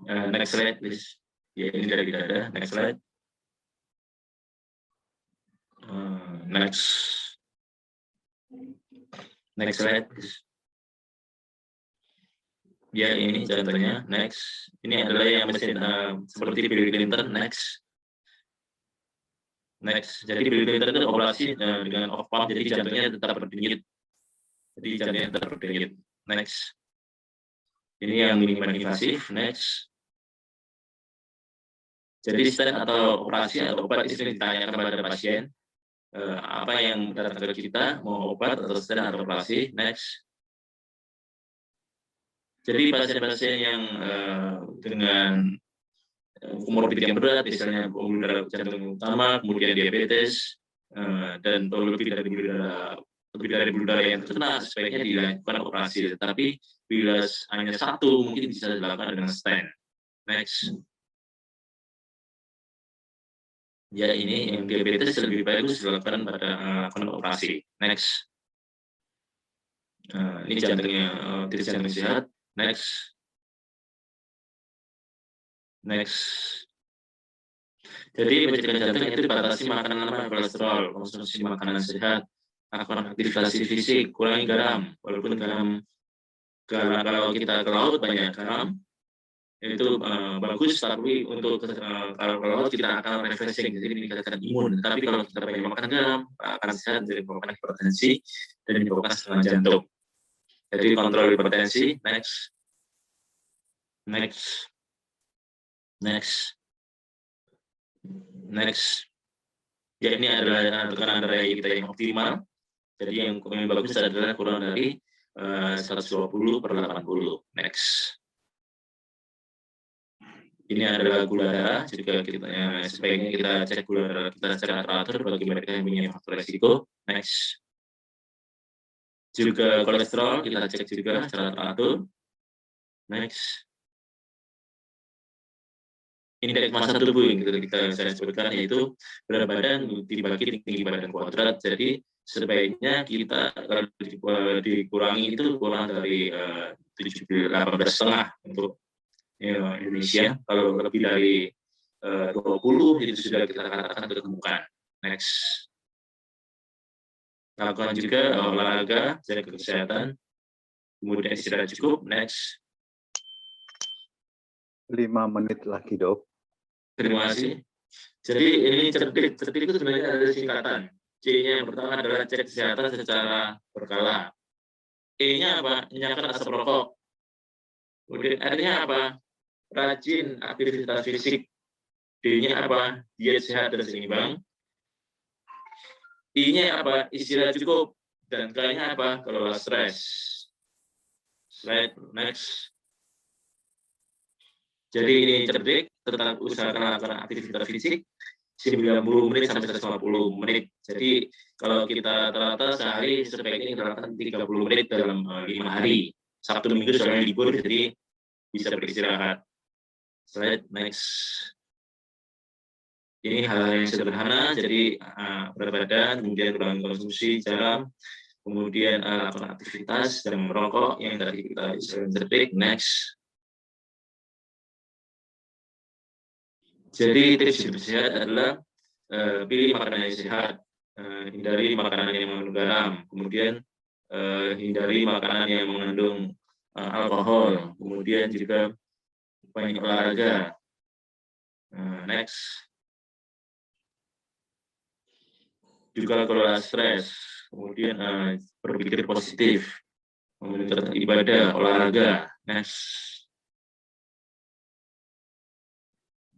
Next slide, please. Ya, ini dari dada. Next slide. Next. Next slide, please. Ya, ini jantungnya. Next. Ini adalah yang mesin seperti Bill Clinton. Next. Next. Jadi Bill Clinton itu operasi dengan off pump, jadi jantungnya tetap berdenyut. Next. Ini yang minimal invasif. Next. Jadi stent atau operasi atau obat itu ditanyakan kepada pasien apa yang datang ke kita, mau obat atau stent atau operasi. Next. Jadi pasien-pasien yang dengan komorbid yang berat, misalnya pembuluh darah jantung utama, kemudian diabetes, dan lebih dari pembuluh darah yang terkena, sebaiknya dilakukan operasi. Tetapi bila hanya satu, mungkin bisa dilakukan dengan stent. Next. Ya, ini yang diabetes lebih bagus dilakukan pada operasi. Next. Ini jantungnya tidak jantung sehat. Next. Next. Jadi pencegahan jantung itu batasi makanan lemak, kolesterol, konsumsi makanan sehat, lakukan aktivitas fisik, kurangi garam. Walaupun garam kalau kita ke laut banyak garam, itu bagus, tapi untuk kalau ke laut kita akan refreshing, jadi meningkatkan imun. Tapi kalau kita banyak makan garam, akan sehat, jadi menyebabkan hipertensi dan menyebabkan serangan jantung. Jadi kontrol hipertensi. Next. Next. Next. Next. Ya, ini adalah tekanan darah kita yang optimal. Jadi yang bagus adalah kurang dari 120/80. Next. Ini adalah gula darah, juga kita sebaiknya kita cek gula darah kita secara teratur bagi mereka yang punya faktor resiko. Next. Juga kolesterol kita cek juga secara teratur. Next. Indeks massa tubuh yang saya sebutkan yaitu berat badan dibagi tinggi badan kuadrat. Jadi sebaiknya kita kalau dikurangi itu kurang dari 18,5 untuk Indonesia. Kalau lebih dari 20 itu sudah kita katakan kegemukan. Next. Lakukan juga olahraga, jaga kesehatan, kemudian istirahat cukup. Next. 5 menit lagi, Dok. Terima kasih. Jadi ini cerdik. Cerdik itu sebenarnya ada singkatan. C-nya yang pertama adalah cek kesehatan secara berkala. E-nya apa? Hinakan asap rokok. Kemudian R-nya apa? Rajin aktivitas fisik. D-nya apa? Diet sehat dan seimbang. I-nya apa? Istirahat cukup. Dan K-nya apa? Kelola stres. Slide next. Jadi ini cerdik, tetap usahakan lakukan aktivitas fisik 90 menit sampai 150 menit. Jadi kalau kita rata-rata sehari sebaiknya kita lakukan 30 menit dalam 5 hari. Sabtu Minggu soalnya libur, jadi bisa beristirahat. Slide next. Ini hal yang sederhana, jadi berat badan, kemudian kurangi konsumsi garam, kemudian lakukan aktivitas dan merokok yang tadi kita cerdik. Next. Jadi tips hidup sehat adalah pilih makanan yang sehat, hindari makanan yang mengandung garam, kemudian hindari makanan yang mengandung alkohol, kemudian juga banyak olahraga. Next. Juga kelola stres, kemudian berpikir positif, kemudian ibadah, olahraga. Next.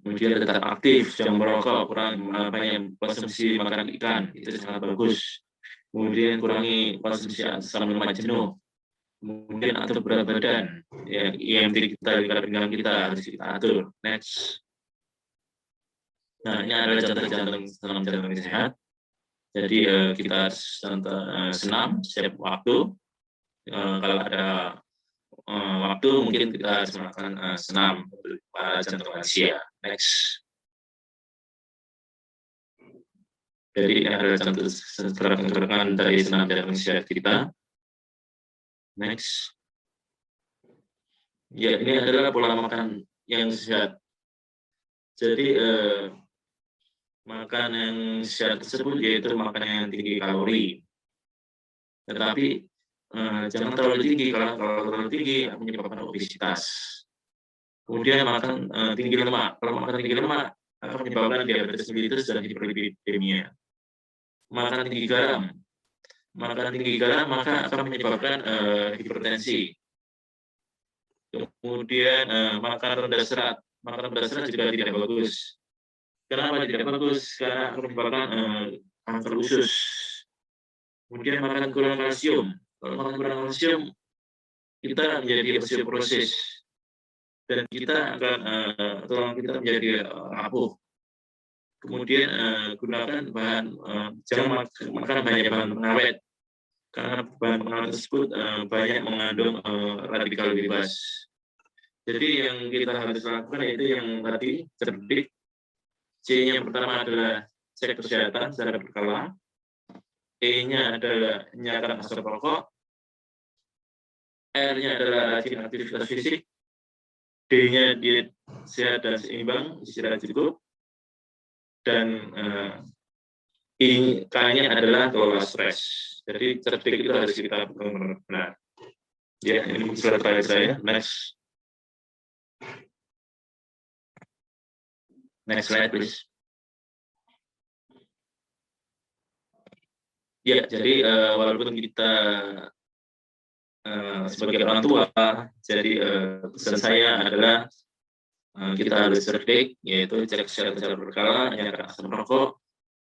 Kemudian tetap aktif, jangan merokok, kurang banyak konsumsi makanan ikan, itu sangat bagus. Kemudian kurangi konsumsi asam lemak jenuh. Kemudian atur berat badan, ya, IMT kita, lingkar pinggang kita harus kita atur. Next. Nah, ini adalah contoh senam jantung yang sehat. Jadi kita senam setiap waktu. Kalau ada waktu mungkin kita harus melakukan senam untuk para jantung lansia. Next. Jadi ini adalah contoh gerakan dari senam jantung sehat kita. Next. Ya, ini adalah pola makan yang sehat. Jadi makan yang sehat tersebut yaitu makanan yang tinggi kalori. Tetapi jangan terlalu tinggi, kalau terlalu tinggi menyebabkan obesitas. Kemudian makan tinggi lemak. Kalau makan tinggi lemak akan menyebabkan diabetes mellitus dan hiperlipidemia. Makan tinggi garam. Makan tinggi garam maka akan menyebabkan hipertensi. Kemudian makan rendah serat. Makan rendah serat juga tidak bagus. Kenapa tidak bagus? Karena akan menyebabkan kanker usus. Kemudian makan kurang kalsium. Kalau makan kurang kalsium, kita menjadi osteoporosis. Dan kita akan tulang kita menjadi rapuh. Kemudian gunakan jangan makan banyak bahan pengawet, karena bahan pengawet tersebut banyak mengandung radikal bebas. Jadi yang kita harus lakukan yaitu yang tadi cerdik. C-nya yang pertama adalah cek kesehatan secara berkala. E-nya adalah hinakan asap rokok. R-nya adalah rajin aktivitas fisik. D-nya diet sehat dan seimbang, istirahat cukup. Dan K-nya adalah kelola stres. Jadi cerdik itu harus kita benar. Ya, ini slide terakhir saya. Next. Next slide, please. Ya, jadi walaupun kita sebagai orang tua, jadi pesan saya adalah Kita harus cerdik, yaitu cek secara berkala, hanyakkan asam rokok,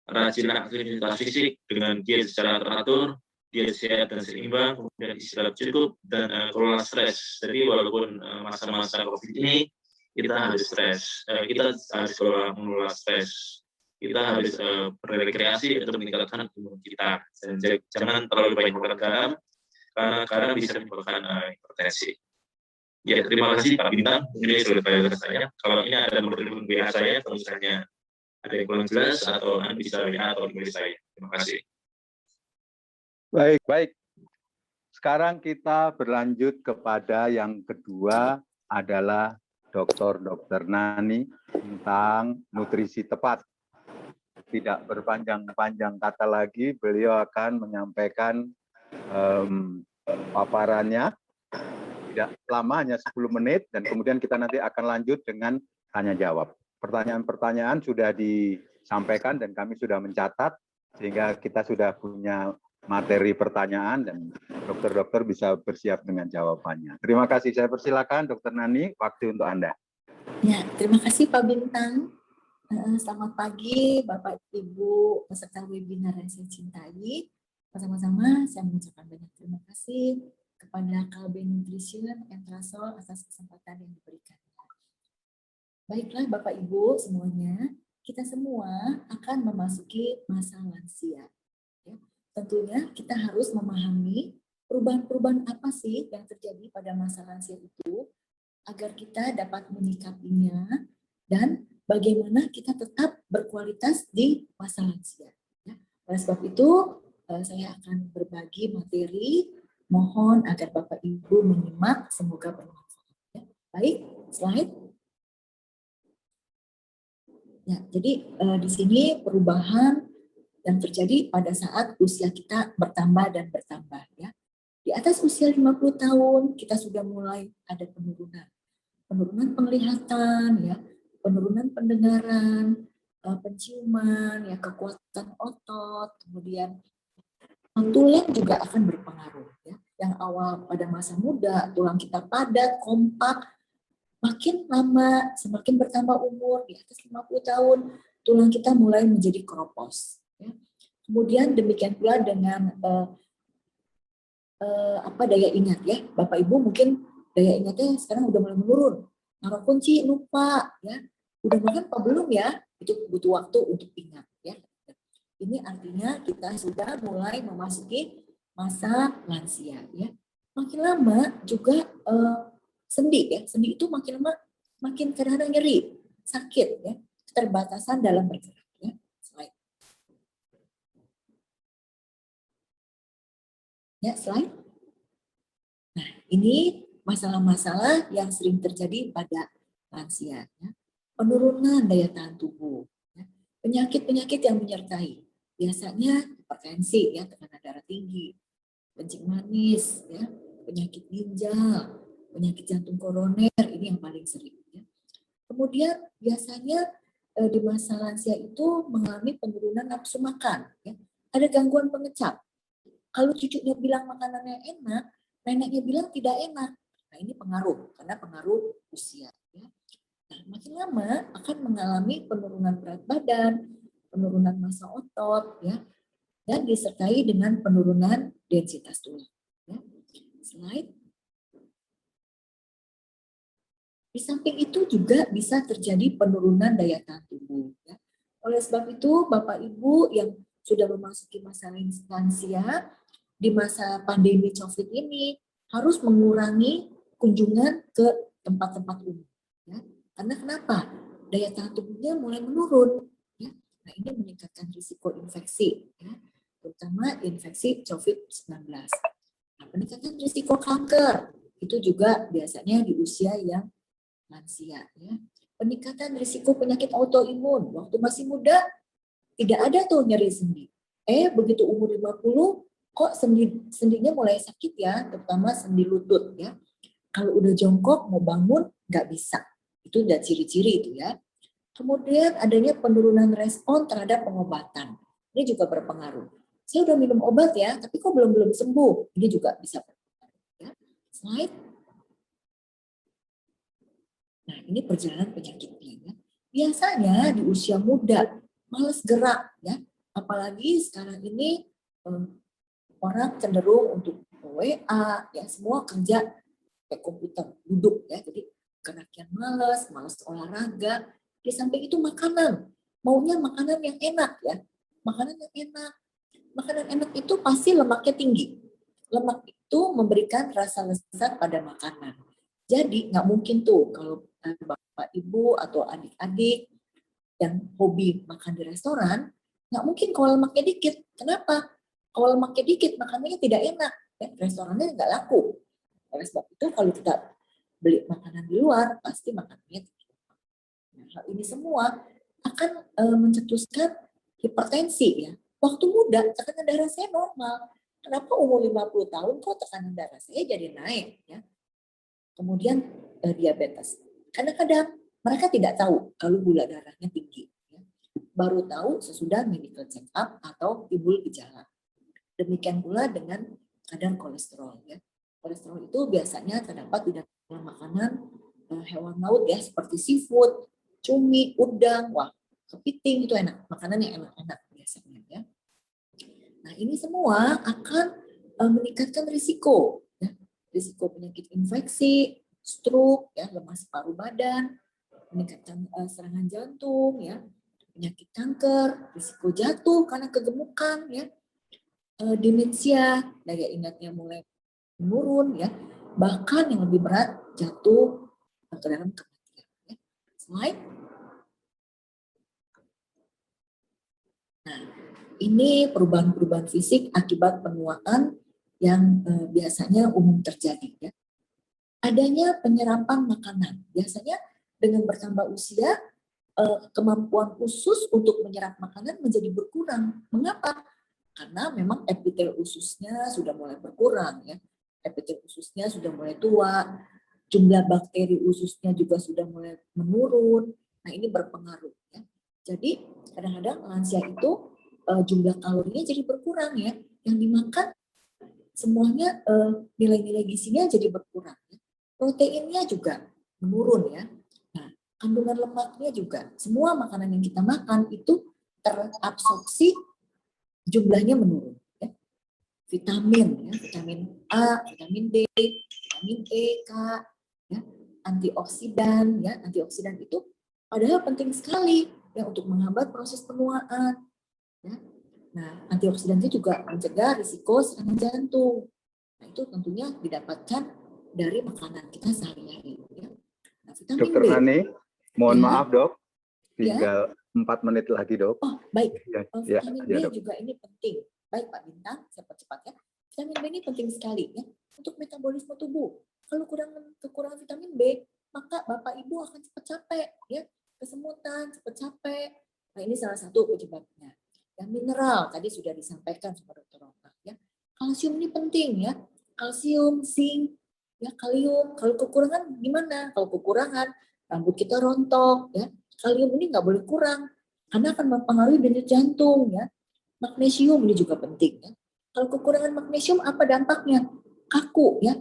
rajin aktivitas fisik dengan diet secara teratur, diet sehat dan seimbang, kemudian istirahat cukup, dan kelola stres. Jadi walaupun masa-masa COVID ini, kita harus stres, kita harus mengelola stres. Kita harus berrekreasi untuk meningkatkan imun kita. Dan jangan terlalu banyak makan garam, karena garam bisa menyebabkan hipertensi. Ya, terima kasih Pak Bintang. Ini sudah bayar saya. Kalau ini ada nomor telepon WA saya, kalau misalnya ada yang kurang jelas, atau Anda bisa WA atau email saya. Terima kasih. Baik. Sekarang kita berlanjut kepada yang kedua adalah Dr. Nani tentang nutrisi tepat. Tidak berpanjang-panjang kata lagi, beliau akan menyampaikan paparannya. Tidak lama, hanya 10 menit, dan kemudian kita nanti akan lanjut dengan tanya jawab. Pertanyaan-pertanyaan sudah disampaikan dan kami sudah mencatat, sehingga kita sudah punya materi pertanyaan dan dokter-dokter bisa bersiap dengan jawabannya. Terima kasih, saya persilakan Dr. Nani, waktu untuk Anda. Ya, terima kasih Pak Bintang. Selamat pagi Bapak Ibu peserta webinar yang saya cintai. Bersama-sama saya mengucapkan banyak terima kasih kepada KB Nutrition and Trasol atas kesempatan yang diberikan. Baiklah Bapak Ibu semuanya, kita semua akan memasuki masa lansia. Ya, tentunya kita harus memahami perubahan-perubahan apa sih yang terjadi pada masa lansia itu, agar kita dapat menyikapinya dan bagaimana kita tetap berkualitas di masa lansia. Ya, oleh sebab itu, saya akan berbagi materi. Mohon agar Bapak Ibu menyimak, semoga bermanfaat. Ya. Baik, slide. Ya, jadi di sini perubahan yang terjadi pada saat usia kita bertambah dan bertambah. Ya. Di atas usia 50 tahun kita sudah mulai ada penurunan. Penurunan penglihatan, ya, penurunan pendengaran, penciuman, ya, kekuatan otot, kemudian tulang juga akan berpengaruh. Ya. Yang awal pada masa muda, tulang kita padat, kompak, makin lama, semakin bertambah umur, di atas 50 tahun, tulang kita mulai menjadi keropos. Ya. Kemudian demikian pula dengan daya ingat, ya. Bapak Ibu mungkin daya ingatnya sekarang udah mulai menurun. Naruh kunci lupa, ya. Udah makan apa belum ya? Itu butuh waktu untuk ingat, ya. Ini artinya kita sudah mulai memasuki masa lansia, ya. Makin lama juga sendi, ya. Sendi itu makin lama makin kadang-kadang nyeri, sakit, ya. Keterbatasan dalam bergerak, ya. Slide. Ya, slide. Nah, ini masalah-masalah yang sering terjadi pada lansia, ya. Penurunan daya tahan tubuh, ya. Penyakit-penyakit yang menyertai, biasanya hipertensi, ya, tekanan darah tinggi, kencing manis, ya, penyakit ginjal, penyakit jantung koroner, ini yang paling sering. Ya. Kemudian biasanya di masa lansia itu mengalami penurunan nafsu makan. Ya. Ada gangguan pengecap. Kalau cucunya bilang makanannya enak, neneknya bilang tidak enak. Nah, ini pengaruh, karena pengaruh usia. Ya. Nah, makin lama akan mengalami penurunan berat badan, penurunan massa otot, ya, dan disertai dengan penurunan densitas tulang. Ya. Slide. Di samping itu juga bisa terjadi penurunan daya tahan tubuh. Ya. Oleh sebab itu, Bapak Ibu yang sudah memasuki masa lansia, di masa pandemi COVID ini harus mengurangi kunjungan ke tempat-tempat umum. Ya. Karena kenapa? Daya tahan tubuhnya mulai menurun. Ya. Nah, ini meningkatkan risiko infeksi, ya, terutama infeksi COVID-19. Nah, peningkatan risiko kanker itu juga biasanya di usia yang lansia. Ya. Peningkatan risiko penyakit autoimun. Waktu masih muda tidak ada tuh nyeri sendi. Begitu umur 50, kok sendinya mulai sakit, ya, terutama sendi lutut, ya. Kalau udah jongkok mau bangun nggak bisa. Itu udah ciri-ciri itu, ya. Kemudian adanya penurunan respon terhadap pengobatan. Ini juga berpengaruh. Saya udah minum obat, ya, tapi kok belum sembuh. Ini juga bisa berpengaruh, ya. Slide. Nah, ini perjalanan penyakitnya. Ya. Biasanya di usia muda, malas gerak, ya. Apalagi sekarang ini orang cenderung untuk WA, ya semua kerja kayak komputer, duduk ya. Jadi geraknya malas olahraga. Di samping itu makanan, maunya makanan yang enak ya. Makanan yang enak. Makanan enak itu pasti lemaknya tinggi. Lemak itu memberikan rasa lezat pada makanan. Jadi nggak mungkin tuh kalau bapak ibu atau adik-adik yang hobi makan di restoran, nggak mungkin kalau lemaknya dikit. Kenapa? Kalau lemaknya dikit, makanannya tidak enak. Ya, restorannya nggak laku. Oleh sebab itu kalau kita beli makanan di luar, pasti makanannya tinggi. Nah, hal ini semua akan mencetuskan hipertensi ya. Waktu muda tekanan darah saya normal. Kenapa umur 50 tahun kok tekanan darah saya jadi naik ya? Kemudian diabetes. Kadang-kadang mereka tidak tahu kalau gula darahnya tinggi. Ya. Baru tahu sesudah medical check up atau timbul gejala. Demikian pula dengan kadar kolesterol. Ya. Kolesterol itu biasanya terdapat di dalam makanan hewan laut ya, seperti seafood, cumi, udang, wah, kepiting itu enak. Makanan yang enak-enak biasanya. Ya. Nah ini semua akan meningkatkan risiko. Ya. Risiko penyakit infeksi, stroke, ya, lemas paru badan, meningkatkan serangan jantung, ya, penyakit kanker, risiko jatuh karena kegemukan, ya, demensia, daya ingatnya mulai menurun, ya, bahkan yang lebih berat jatuh ke dalam kematian. Ya. Slide. Nah, ini perubahan-perubahan fisik akibat penuaan yang biasanya umum terjadi. Ya. Adanya penyerapan makanan. Biasanya dengan bertambah usia, kemampuan usus untuk menyerap makanan menjadi berkurang. Mengapa? Karena memang epitel ususnya sudah mulai berkurang. Ya. Epitel ususnya sudah mulai tua, jumlah bakteri ususnya juga sudah mulai menurun. Nah ini berpengaruh. Ya. Jadi kadang-kadang lansia itu jumlah kalorinya jadi berkurang ya. Yang dimakan semuanya nilai-nilai gizinya jadi berkurang. Ya. Proteinnya juga menurun ya. Nah, kandungan lemaknya juga. Semua makanan yang kita makan itu terabsorpsi jumlahnya menurun. Ya. Vitamin, ya, vitamin A, vitamin D, vitamin E, K, ya, antioksidan, ya, antioksidan itu padahal penting sekali ya untuk menghambat proses penuaan. Ya. Nah, antioksidan itu juga mencegah risiko serangan jantung. Nah, itu tentunya didapatkan dari makanan kita sehari-hari. Ya. Nah, vitamin Dokter B. Hani, mohon Ya. maaf dok, Ya. tinggal 4 menit lagi dok. Oh, baik. Ya, Vitamin ya, B dok. juga ini penting. Baik Pak Bintang, cepat-cepat ya. Vitamin B ini penting sekali ya untuk metabolisme tubuh. Kalau kekurangan vitamin B, maka Bapak Ibu akan cepat capek ya, kesemutan, cepat capek. Nah, ini salah satu penyebabnya. Yang mineral tadi sudah disampaikan sama Dr. Roma ya. Kalsium ini penting ya. Kalsium, zinc, ya, kalium. Kalau kekurangan gimana? Kalau kekurangan rambut kita rontok ya. Kalium ini nggak boleh kurang karena akan mempengaruhi denyut jantung ya. Magnesium ini juga penting ya. Kalau kekurangan magnesium apa dampaknya? Kaku ya,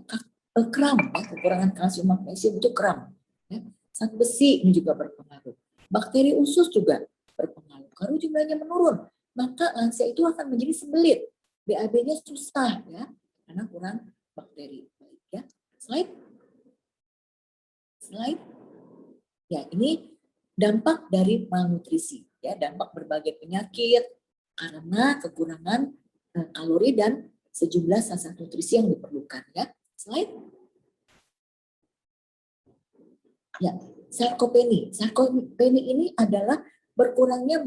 kram ya. Kekurangan kalsium magnesium itu kram. Ya. Zat besi ini juga berpengaruh. Bakteri usus juga berpengaruh. Kalau jumlahnya menurun, maka lansia itu akan menjadi sembelit. BAB-nya susah ya, karena kurang bakteri. Baik ya. Slide. Ya, ini dampak dari malnutrisi. Ya, dampak berbagai penyakit karena kekurangan kalori dan sejumlah zat nutrisi yang diperlukan. Ya, slide. Ya, sarkopeni. Sarkopeni ini adalah berkurangnya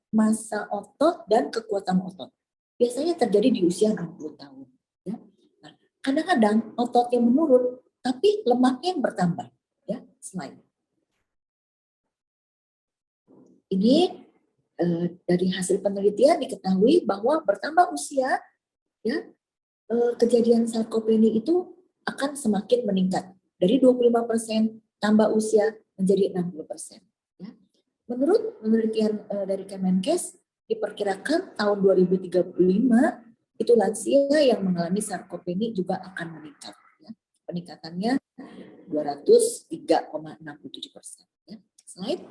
massa otot dan kekuatan otot. Biasanya terjadi di usia 60 tahun. Ya. Nah, kadang-kadang ototnya menurun, tapi lemaknya yang bertambah. Ya, slide. Ini dari hasil penelitian diketahui bahwa bertambah usia, ya, kejadian sarkopeni itu akan semakin meningkat. Dari 25% tambah usia menjadi 60%. Ya. Menurut penelitian dari Kemenkes, diperkirakan tahun 2035 itu lansia yang mengalami sarkopeni juga akan meningkat. Ya. peningkatannya 203,67%. Ya. Slide.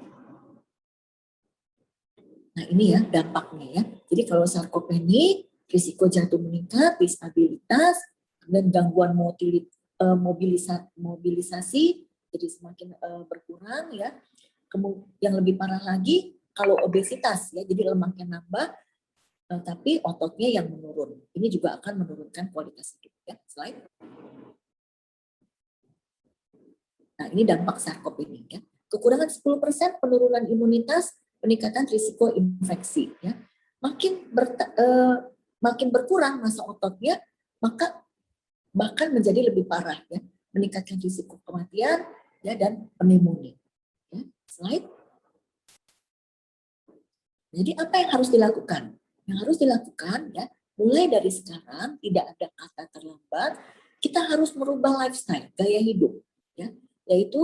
Nah ini ya dampaknya ya. Jadi kalau sarkopenik, risiko jantung meningkat, disabilitas, dan gangguan mobilisasi jadi semakin berkurang ya. Kemudian yang lebih parah lagi kalau obesitas ya, jadi lemaknya nambah, tapi ototnya yang menurun. Ini juga akan menurunkan kualitas hidup ya. Slide. Nah ini dampak sarkopenik ya. Kekurangan 10% penurunan imunitas, peningkatan risiko infeksi ya. Makin berkurang massa ototnya, maka bahkan menjadi lebih parah ya, meningkatkan risiko kematian ya dan pneumonia. Ya. Slide. Jadi apa yang harus dilakukan? Yang harus dilakukan ya, mulai dari sekarang tidak ada kata terlambat, kita harus merubah lifestyle, gaya hidup ya, yaitu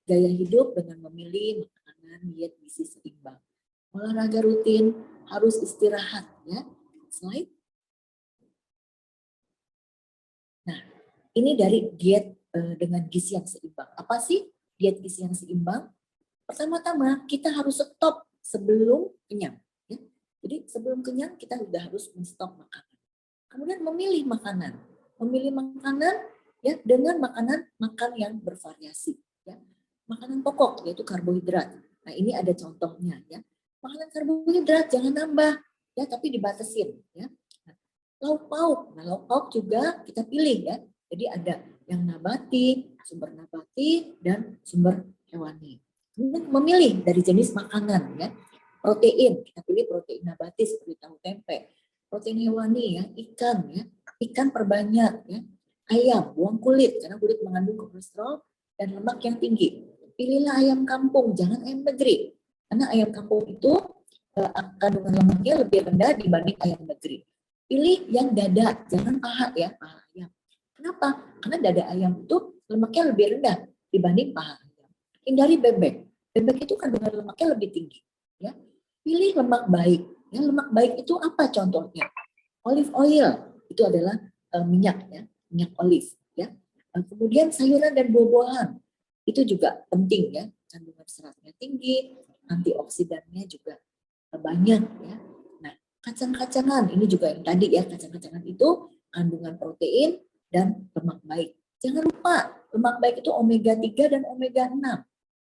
gaya hidup dengan memilih makanan diet gizi seimbang. Olahraga rutin, harus istirahat ya. Slide. Nah, ini dari diet dengan gizi yang seimbang. Apa sih diet gizi yang seimbang? Pertama-tama kita harus stop sebelum kenyang. Ya. Jadi sebelum kenyang kita sudah harus men-stop makanan. Kemudian memilih makanan ya dengan makan yang bervariasi. Ya. Makanan pokok yaitu karbohidrat. Nah ini ada contohnya ya. Makanan karbohidrat jangan nambah ya, tapi dibatasin ya. Lauk pauk, nah lauk pauk juga kita pilih ya. Jadi ada yang nabati, sumber nabati dan sumber hewani. Kemudian memilih dari jenis makanan ya. Protein, kita pilih protein nabati seperti tahu tempe. Protein hewani ya, ikan perbanyak ya. Ayam, buang kulit karena kulit mengandung kolesterol dan lemak yang tinggi. Pilihlah ayam kampung, jangan ayam negeri. Karena ayam kampung itu kandungan lemaknya lebih rendah dibanding ayam negeri. Pilih yang dada, jangan paha ya, paha ayam. Kenapa? Karena dada ayam itu lemaknya lebih rendah dibanding paha ayam. Hindari bebek. Bebek itu kandungan lemaknya lebih tinggi. Ya. Pilih lemak baik. Ya, lemak baik itu apa contohnya? Olive oil itu adalah minyak ya, minyak olive. Ya. Kemudian sayuran dan buah-buahan itu juga penting ya, kandungan seratnya tinggi, antioksidannya juga banyak ya. Nah, kacang-kacangan ini juga yang tadi ya, kacang-kacangan itu kandungan protein dan lemak baik. Jangan lupa lemak baik itu omega 3 dan omega 6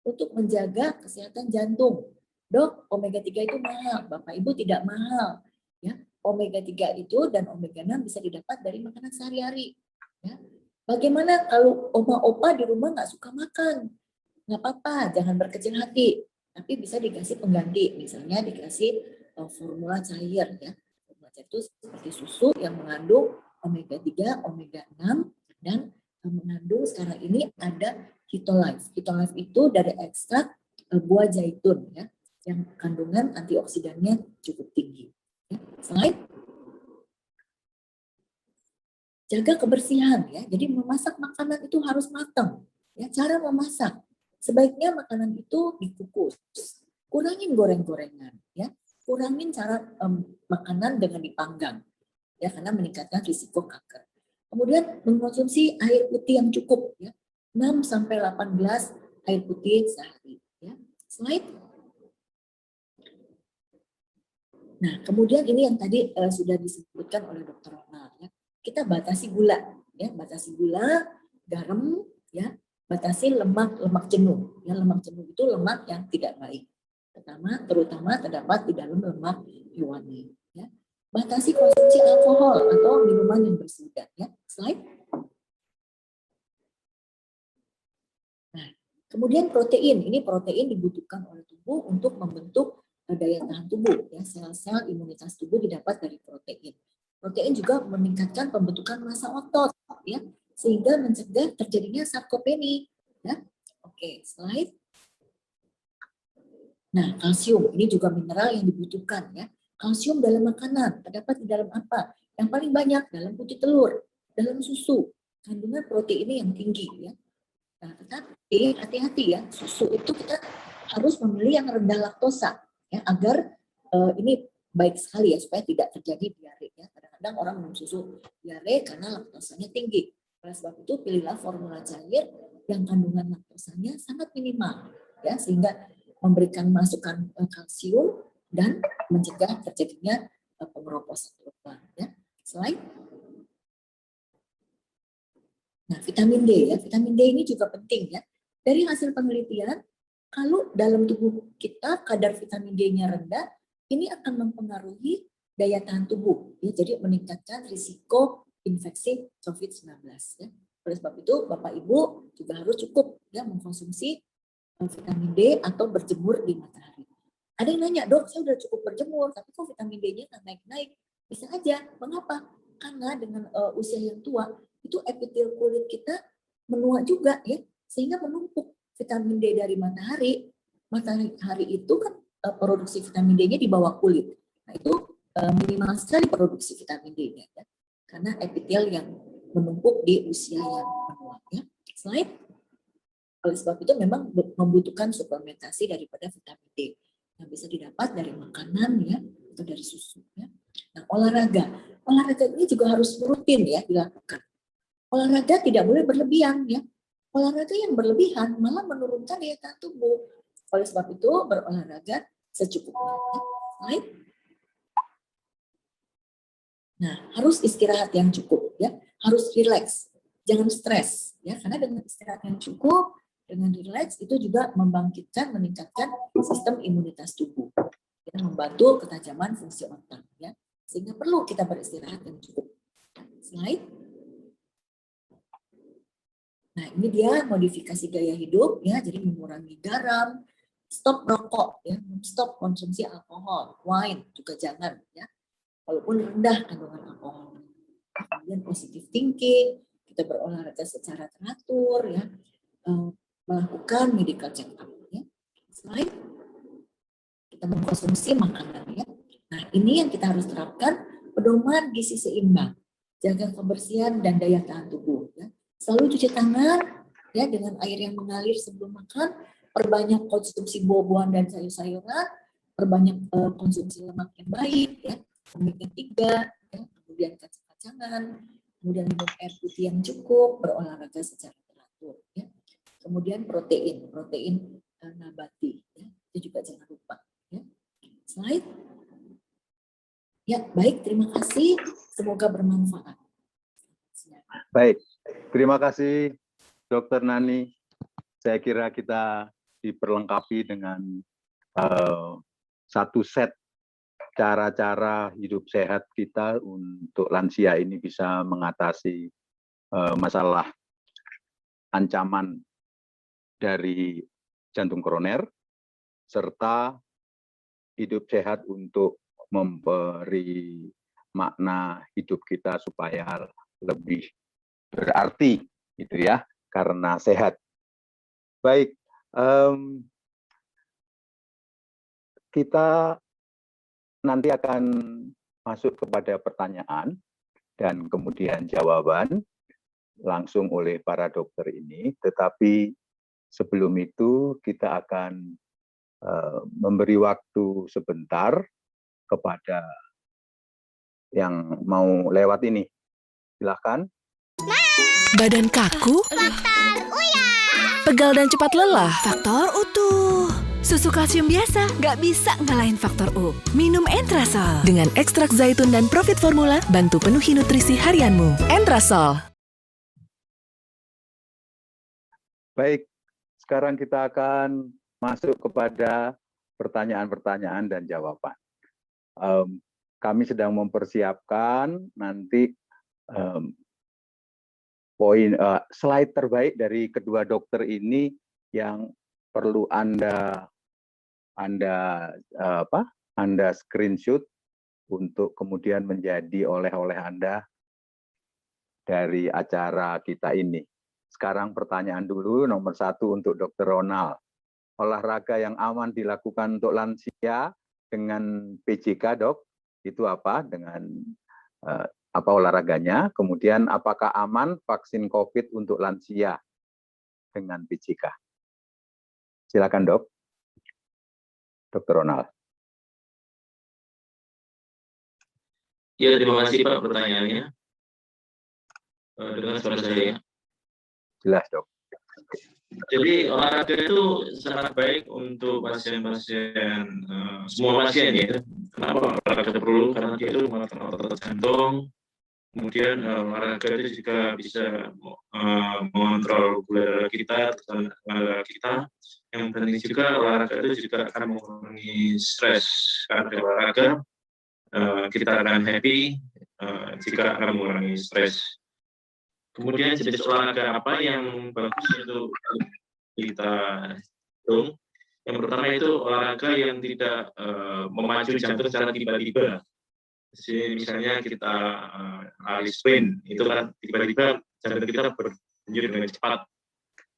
untuk menjaga kesehatan jantung. Dok, omega 3 itu mahal, Bapak Ibu tidak mahal ya. Omega 3 itu dan omega 6 bisa didapat dari makanan sehari-hari ya. Bagaimana kalau oma-opa di rumah nggak suka makan? Nggak apa-apa, jangan berkecil hati. Tapi bisa dikasih pengganti, misalnya dikasih formula cair ya. Formula cair itu seperti susu yang mengandung omega 3, omega 6 dan mengandung sekarang ini ada Hitolife. Hitolife itu dari ekstrak buah zaitun ya, yang kandungan antioksidannya cukup tinggi. Ya. Slide. Jaga kebersihan ya. Jadi memasak makanan itu harus matang. Ya, cara memasak sebaiknya makanan itu dikukus. Kurangin goreng-gorengan ya. Kurangin cara makanan dengan dipanggang ya, karena meningkatkan risiko kanker. Kemudian mengkonsumsi air putih yang cukup ya. 6 sampai 18 air putih sehari ya. Slide. Nah, kemudian ini yang tadi sudah disebutkan oleh Dr. Ronald ya. Kita batasi gula ya, batasi gula, garam ya, batasi lemak jenuh ya. Lemak jenuh itu lemak yang tidak baik, terutama terdapat di dalam lemak hewani ya. Batasi konsumsi alkohol atau minuman yang bersoda ya. Slide. Nah, kemudian protein, ini protein dibutuhkan oleh tubuh untuk membentuk daya tahan tubuh ya. Sel-sel imunitas tubuh didapat dari protein. Protein juga meningkatkan pembentukan massa otot ya, sehingga mencegah terjadinya sarkopeni ya. Oke, slide. Nah, kalsium ini juga mineral yang dibutuhkan ya. Kalsium dalam makanan terdapat di dalam apa? Yang paling banyak dalam putih telur, dalam susu. Kandungan proteinnya yang tinggi ya. Nah, tetapi hati-hati ya, susu itu kita harus memilih yang rendah laktosa ya, agar ini baik sekali ya supaya tidak terjadi diare ya. Kadang-kadang orang minum susu diare karena laktosanya tinggi. Oleh sebab itu pilihlah formula cair yang kandungan laktosanya sangat minimal, ya, sehingga memberikan masukan kalsium dan mencegah terjadinya pengeroposan lubang. Ya. Slide. Nah, vitamin D, ya, vitamin D ini juga penting, ya. Dari hasil penelitian, kalau dalam tubuh kita kadar vitamin D-nya rendah, ini akan mempengaruhi daya tahan tubuh, ya, jadi meningkatkan risiko infeksi COVID-19. Ya. Oleh sebab itu, Bapak Ibu juga harus cukup, ya, mengkonsumsi vitamin D atau berjemur di matahari. Ada yang nanya, dok, saya sudah cukup berjemur, tapi kok vitamin D-nya nggak naik-naik? Bisa aja. Mengapa? Karena dengan usia yang tua, itu epitel kulit kita menua juga, ya, sehingga menumpuk vitamin D dari matahari. Matahari itu kan produksi vitamin D-nya di bawah kulit. Nah, itu minimal sekali produksi vitamin D-nya, ya, karena epitel yang menumpuk di usia yang menua. Ya. Slide. Oleh sebab itu memang membutuhkan suplementasi daripada vitamin D yang bisa didapat dari makanan, ya, atau dari susu. Ya. Nah, olahraga ini juga harus rutin, ya, dilakukan. Olahraga tidak boleh berlebihan, ya. Olahraga yang berlebihan malah menurunkan daya tahan tubuh. Oleh sebab itu berolahraga secukupnya. Ya. Slide. Nah, harus istirahat yang cukup, ya, harus rileks, jangan stres, ya, karena dengan istirahat yang cukup, dengan rileks itu juga membangkitkan, meningkatkan sistem imunitas tubuh, ya, membantu ketajaman fungsi otak, ya, sehingga perlu kita beristirahat yang cukup. Slide. Nah, ini dia modifikasi gaya hidup, ya, jadi mengurangi garam, stop rokok, ya, stop konsumsi alkohol, wine juga jangan, ya. Walaupun rendah kandungan alkohol. Kemudian positive thinking, kita berolahraga secara teratur, ya, melakukan medical check-up. Ya. Slide. Kita mengkonsumsi makanan. Ya. Nah, ini yang kita harus terapkan, pedoman gizi seimbang, jaga kebersihan dan daya tahan tubuh. Ya. Selalu cuci tangan, ya, dengan air yang mengalir sebelum makan, perbanyak konsumsi buah-buahan dan sayur-sayuran, perbanyak konsumsi lemak yang baik, ya. Omega 3, ya, kemudian kacang-kacangan, kemudian minum air putih yang cukup, berolahraga secara teratur, ya. Kemudian protein nabati, ya, itu juga jangan lupa. Ya. Slide. Ya, baik, terima kasih, semoga bermanfaat. Baik, terima kasih Dr. Nani. Saya kira kita diperlengkapi dengan satu set cara-cara hidup sehat kita untuk lansia ini bisa mengatasi masalah ancaman dari jantung koroner, serta hidup sehat untuk memberi makna hidup kita supaya lebih berarti, gitu ya, karena sehat. Baik, kita nanti akan masuk kepada pertanyaan dan kemudian jawaban langsung oleh para dokter ini. Tetapi sebelum itu kita akan memberi waktu sebentar kepada yang mau lewat ini. Silakan. Badan kaku? Faktor Uya. Pegal dan cepat lelah? Faktor utuh. Susu kalsium biasa nggak bisa ngalahin faktor U. Minum Entrasol. Dengan ekstrak zaitun dan Profit Formula, bantu penuhi nutrisi harianmu. Entrasol. Baik, sekarang kita akan masuk kepada pertanyaan-pertanyaan dan jawaban. Kami sedang mempersiapkan nanti slide terbaik dari kedua dokter ini yang perlu Anda screenshot untuk kemudian menjadi oleh-oleh Anda dari acara kita ini. Sekarang pertanyaan dulu, nomor 1 untuk Dr. Ronald. Olahraga yang aman dilakukan untuk lansia dengan PJK, dok, itu apa? Dengan apa olahraganya? Kemudian apakah aman vaksin COVID untuk lansia dengan PJK? Silakan, dok. Dr. Ronald. Ya, terima kasih Pak pertanyaannya. Dengan suara saya. Jelas, Dok. Jadi olahraga itu sangat baik untuk pasien-pasien, semua pasien ya. Kenapa olahraga perlu? Karena dia itu menguatkan otot jantung. Kemudian olahraga itu juga bisa mengontrol gula darah kita, tekanan darah kita. Yang penting juga olahraga itu juga akan mengurangi stres. Karena dari olahraga kita akan happy jika akan mengurangi stres. Kemudian jenis olahraga apa yang bagus untuk kita hitung? Yang pertama itu olahraga yang tidak memacu jantung secara tiba-tiba. Jadi misalnya kita lari sprint, itu kan tiba-tiba jantung kita berdenyut dengan cepat,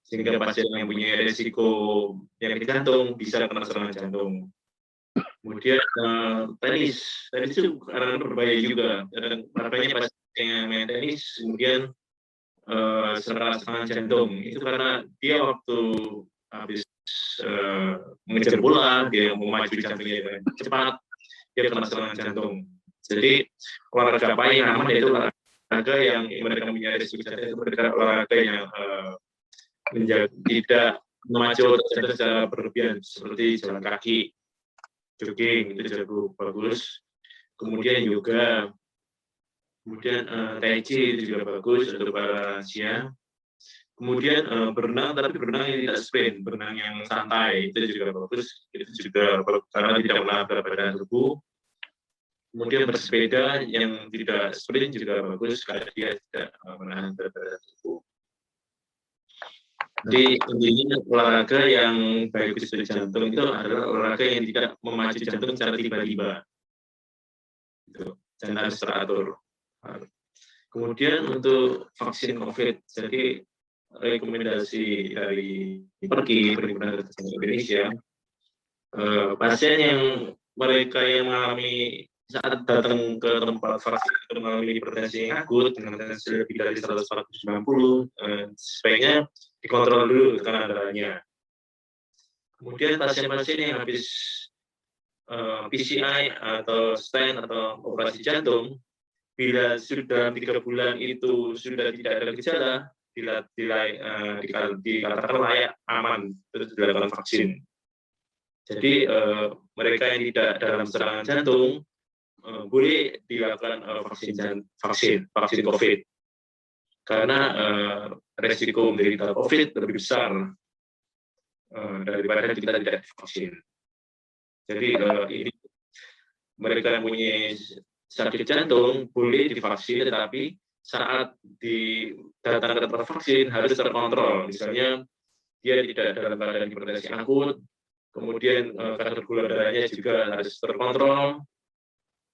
sehingga pasien yang punya risiko penyakit jantung bisa kena serangan jantung. Kemudian tenis itu karena berbahaya juga. Dan makanya pasien yang main tenis kemudian serangan jantung itu karena dia waktu habis mengejar bola, dia memacu jantungnya dengan cepat, dia kena serangan jantung. Jadi olahraga apa yang aman yaitu olahraga yang mereka punya risiko jantung, mereka olahraga yang tidak memacu jantung secara berlebihan seperti jalan kaki, jogging itu juga bagus. Kemudian yoga, kemudian tai chi itu juga bagus untuk para lansia. Kemudian berenang, tapi berenang yang tidak sprint, berenang yang santai itu juga bagus. Itu juga bagus karena tidak menabrak badan tubuh. Kemudian bersepeda yang tidak sprint juga bagus karena dia tidak menahan berat badan tubuh. Jadi intinya olahraga yang bagus untuk jantung itu adalah olahraga yang tidak memacu jantung secara tiba-tiba. Dan harus teratur. Kemudian untuk vaksin COVID, jadi rekomendasi dari Perhimpunan Dokter Indonesia, pasien yang mereka yang mengalami saat datang ke tempat vaksin mengalami hipertensi akut dengan tensi lebih dari 190, sebaiknya dikontrol dulu tekanan darahnya. Kemudian pasien-pasien yang habis PCI atau stent atau operasi jantung, bila sudah 3 bulan itu sudah tidak ada gejala, dikatakan layak aman terus dilakukan vaksin. Jadi mereka yang tidak dalam serangan jantung boleh dilakukan vaksin COVID, karena resiko menderita COVID lebih besar daripada kita tidak divaksin. Jadi ini mereka yang punya sakit jantung boleh divaksin, tetapi saat datang ke tempat vaksin harus terkontrol. Misalnya dia tidak dalam keadaan hipertensi akut, kemudian kadar gula darahnya juga harus terkontrol,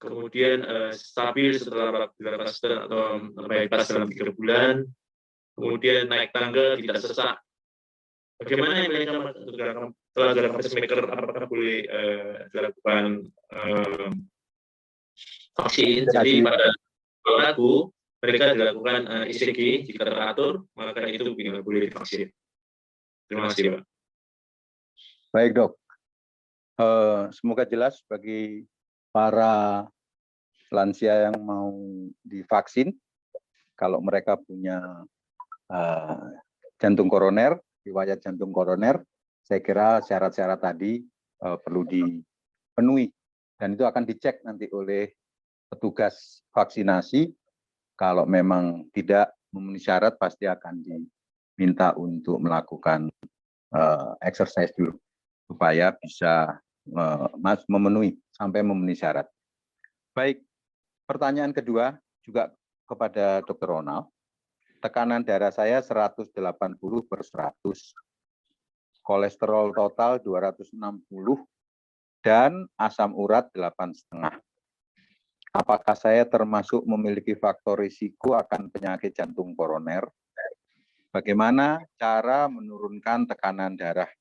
kemudian stabil setelah dilakukan stent atau bypass dalam 3 bulan, kemudian naik tangga tidak sesak. Bagaimana yang mereka telah dilakukan pacemaker, apakah boleh dilakukan vaksin? Jadi pada lagu mereka dilakukan ECG jika teratur, maka itu boleh divaksin. Terima kasih, Pak. Baik, Dok. Semoga jelas bagi para lansia yang mau divaksin, kalau mereka punya jantung koroner, riwayat jantung koroner, saya kira syarat-syarat tadi perlu dipenuhi, dan itu akan dicek nanti oleh petugas vaksinasi. Kalau memang tidak memenuhi syarat, pasti akan diminta untuk melakukan exercise dulu supaya bisa sampai memenuhi syarat. Baik, pertanyaan kedua juga kepada Dr. Ronald. Tekanan darah saya 180/100, kolesterol total 260, dan asam urat 8,5. Apakah saya termasuk memiliki faktor risiko akan penyakit jantung koroner? Bagaimana cara menurunkan tekanan darah,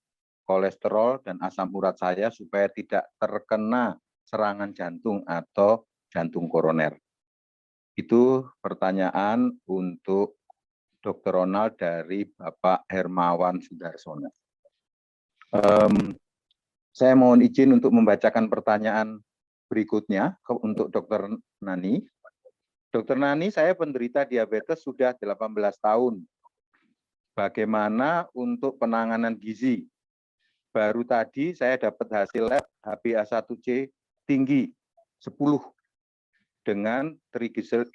kolesterol, dan asam urat saya supaya tidak terkena serangan jantung atau jantung koroner? Itu pertanyaan untuk Dr. Ronald dari Bapak Hermawan Sudarsono. Saya mohon izin untuk membacakan pertanyaan berikutnya untuk Dr. Nani. Dokter Nani, saya penderita diabetes sudah 18 tahun. Bagaimana untuk penanganan gizi? Baru tadi saya dapat hasil lab HbA1c tinggi 10 dengan triglycerid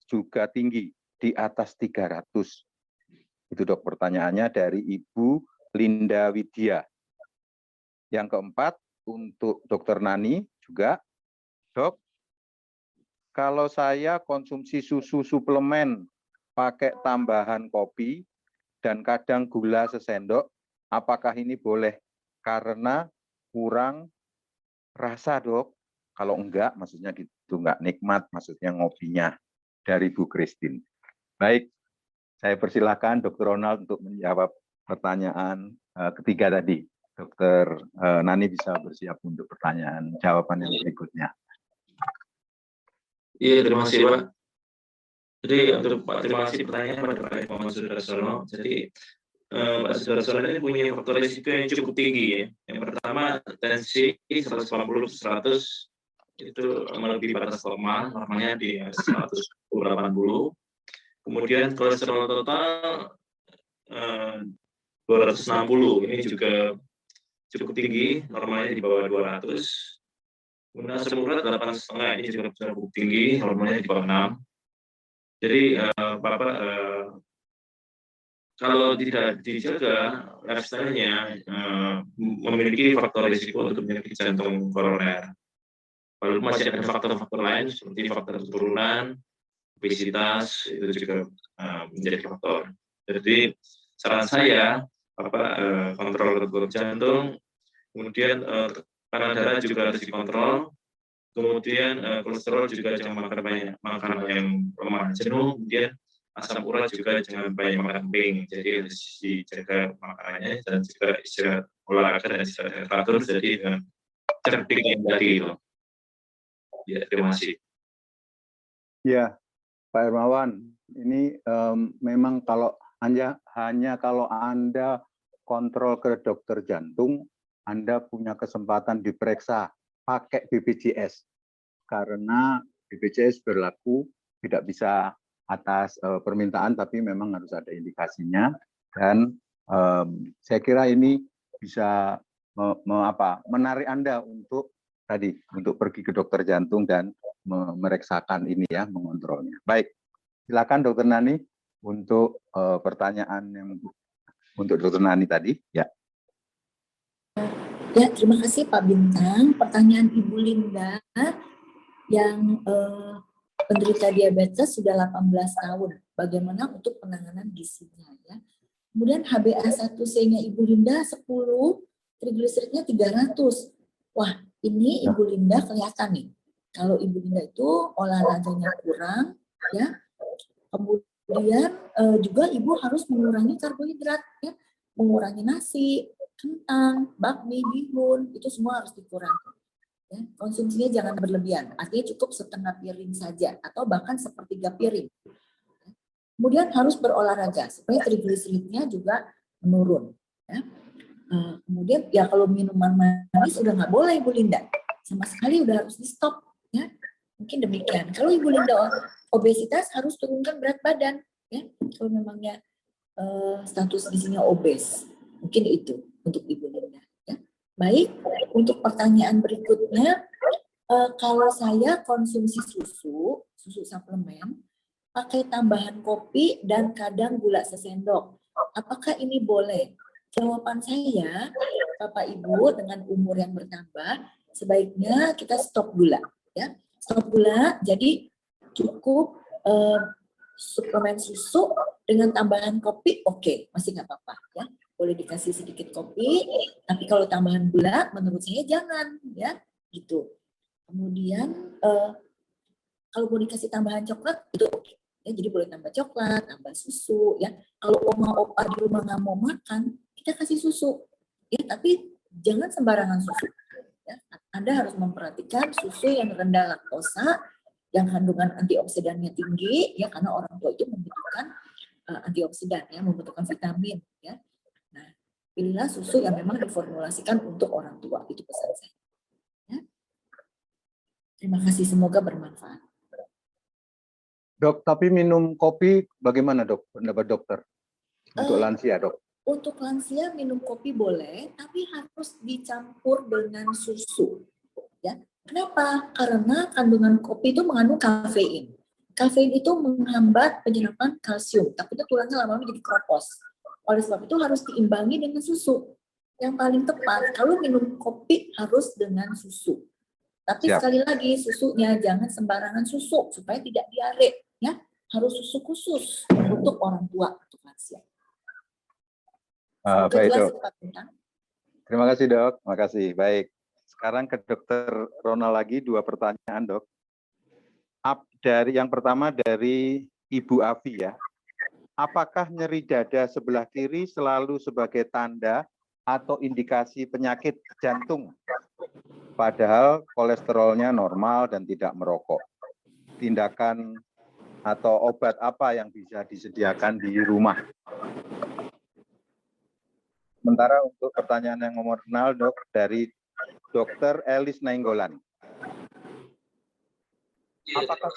juga tinggi di atas 300. Itu dok pertanyaannya dari Ibu Linda Widya. Yang keempat untuk Dokter Nani juga, dok, kalau saya konsumsi susu suplemen pakai tambahan kopi dan kadang gula sesendok, apakah ini boleh? Karena kurang rasa, dok. Kalau enggak, maksudnya gitu, enggak nikmat, maksudnya ngopinya. Dari Bu Christine. Baik, saya persilakan Dr. Ronald untuk menjawab pertanyaan ketiga tadi. Dr. Nani bisa bersiap untuk pertanyaan jawaban yang berikutnya. Iya, terima kasih Pak. Jadi untuk Pak, terima kasih pertanyaan pada Pak Muhammad Sudarsono. Jadi Pak Sudarsono ini punya faktor risiko yang cukup tinggi ya. Yang pertama tensi 180/100 itu melebihi batas normal, normalnya di 180. Kemudian kolesterol total 260, ini juga cukup tinggi, normalnya di bawah 200. Kemudian asam urat 8,5, ini juga cukup tinggi, normalnya di bawah 6. Jadi Bapak kalau tidak dijaga lifestyle-nya memiliki faktor risiko untuk penyakit jantung koroner. Lalu masih ada faktor-faktor lain seperti faktor keturunan, obesitas, itu juga menjadi faktor. Jadi saran saya, kontrol degup jantung, kemudian tekanan darah juga harus dikontrol, kemudian kolesterol juga jangan makan banyak makanan yang lemah jenuh, kemudian asam urat juga jangan banyak makan pink. Jadi harus dijaga makanannya dan juga istirahat olahraga dan istirahat teratur. Jadi dengan cerdik yang tadi loh. Ya, terima kasih. Ya, Pak Hermawan, ini memang kalau hanya kalau Anda kontrol ke dokter jantung, Anda punya kesempatan diperiksa pakai BPJS. Karena BPJS berlaku tidak bisa atas permintaan, tapi memang harus ada indikasinya. Dan saya kira ini bisa menarik Anda untuk tadi untuk pergi ke dokter jantung dan memeriksakan ini ya, mengontrolnya. Baik, silakan Dokter Nani untuk pertanyaan yang untuk Dokter Nani tadi. Ya. Ya, terima kasih Pak Bintang. Pertanyaan Ibu Linda yang penderita diabetes sudah 18 tahun. Bagaimana untuk penanganan gizinya ya? Kemudian HbA1c-nya Ibu Linda 10, triglyceridnya 300. Wah, ini Ibu Linda kelihatan nih. Kalau Ibu Linda itu olahraganya kurang, ya. Kemudian juga Ibu harus mengurangi karbohidrat, ya. Mengurangi nasi, kentang, bakmi, bihun, itu semua harus dikurangi. Ya. Konsumsinya jangan berlebihan, artinya cukup setengah piring saja, atau bahkan sepertiga piring. Kemudian harus berolahraga, supaya triglyceridnya juga menurun. Ya. Kemudian ya kalau minuman manis udah nggak boleh Ibu Linda, sama sekali udah harus di stop ya. Mungkin demikian. Kalau Ibu Linda obesitas harus turunkan berat badan ya. Kalau memangnya status gizinya obes, mungkin itu untuk Ibu Linda. Ya. Baik, untuk pertanyaan berikutnya, kalau saya konsumsi susu suplemen, pakai tambahan kopi dan kadang gula sesendok, apakah ini boleh? Jawaban saya, Bapak Ibu dengan umur yang bertambah, sebaiknya kita stop gula, ya. Stop gula, jadi cukup suplemen susu dengan tambahan kopi, oke, masih nggak apa-apa, ya. Boleh dikasih sedikit kopi, tapi kalau tambahan gula, menurut saya jangan, ya, gitu. Kemudian kalau mau dikasih tambahan coklat, itu oke. Ya, jadi boleh tambah coklat, tambah susu, ya. Kalau oma opa di rumah nggak mau makan, kita kasih susu, ya. Tapi jangan sembarangan susu. Ya. Anda harus memperhatikan susu yang rendah laktosa, yang kandungan antioksidannya tinggi, ya, karena orang tua itu membutuhkan antioksidan, ya, membutuhkan vitamin, ya. Nah, pilihlah susu yang memang diformulasikan untuk orang tua, itu pesan saya. Ya. Terima kasih, semoga bermanfaat. Dok, tapi minum kopi bagaimana dok? Pendapat dokter untuk lansia dok? Untuk lansia minum kopi boleh, tapi harus dicampur dengan susu. Ya, kenapa? Karena kandungan kopi itu mengandung kafein. Kafein itu menghambat penyerapan kalsium, takutnya tulangnya lama-lama jadi keropos. Oleh sebab itu harus diimbangi dengan susu. Yang paling tepat kalau minum kopi harus dengan susu. Tapi Siap. sekali lagi susunya jangan sembarangan susu supaya tidak diare. Ya, harus susu khusus untuk orang tua, untuk lansia. Baik jelas, dok. Pak Bintang. Terima kasih dok. Terima kasih. Baik. Sekarang ke Dokter Ronald lagi 2 pertanyaan dok. Dari yang pertama dari Ibu Afi ya. Apakah nyeri dada sebelah kiri selalu sebagai tanda atau indikasi penyakit jantung? Padahal kolesterolnya normal dan tidak merokok. Tindakan atau obat apa yang bisa disediakan di rumah? Sementara untuk pertanyaan yang nomor 0 dok, dari Dr. Elis Nainggolan. Apakah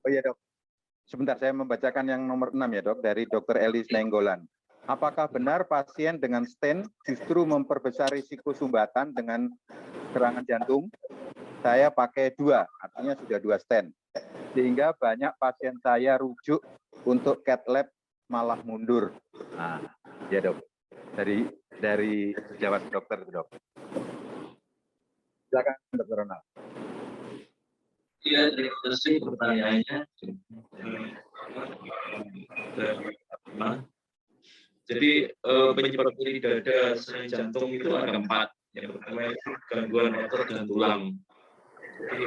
Oh iya dok, sebentar saya membacakan yang nomor 6 ya dok, dari Dr. Elis Nainggolan. Apakah benar pasien dengan stent justru memperbesar risiko sumbatan dengan serangan jantung? Saya pakai 2, artinya sudah 2 stent. Sehingga banyak pasien saya rujuk untuk cath lab malah mundur. Nah, ya dok, dari sejawat dokter dok. Silakan Dr. Ronald. Iya, terima kasih pertanyaannya. Jadi penyebab nyeri dada selain jantung itu ada 4. Yang pertama itu gangguan otot dan tulang. Jadi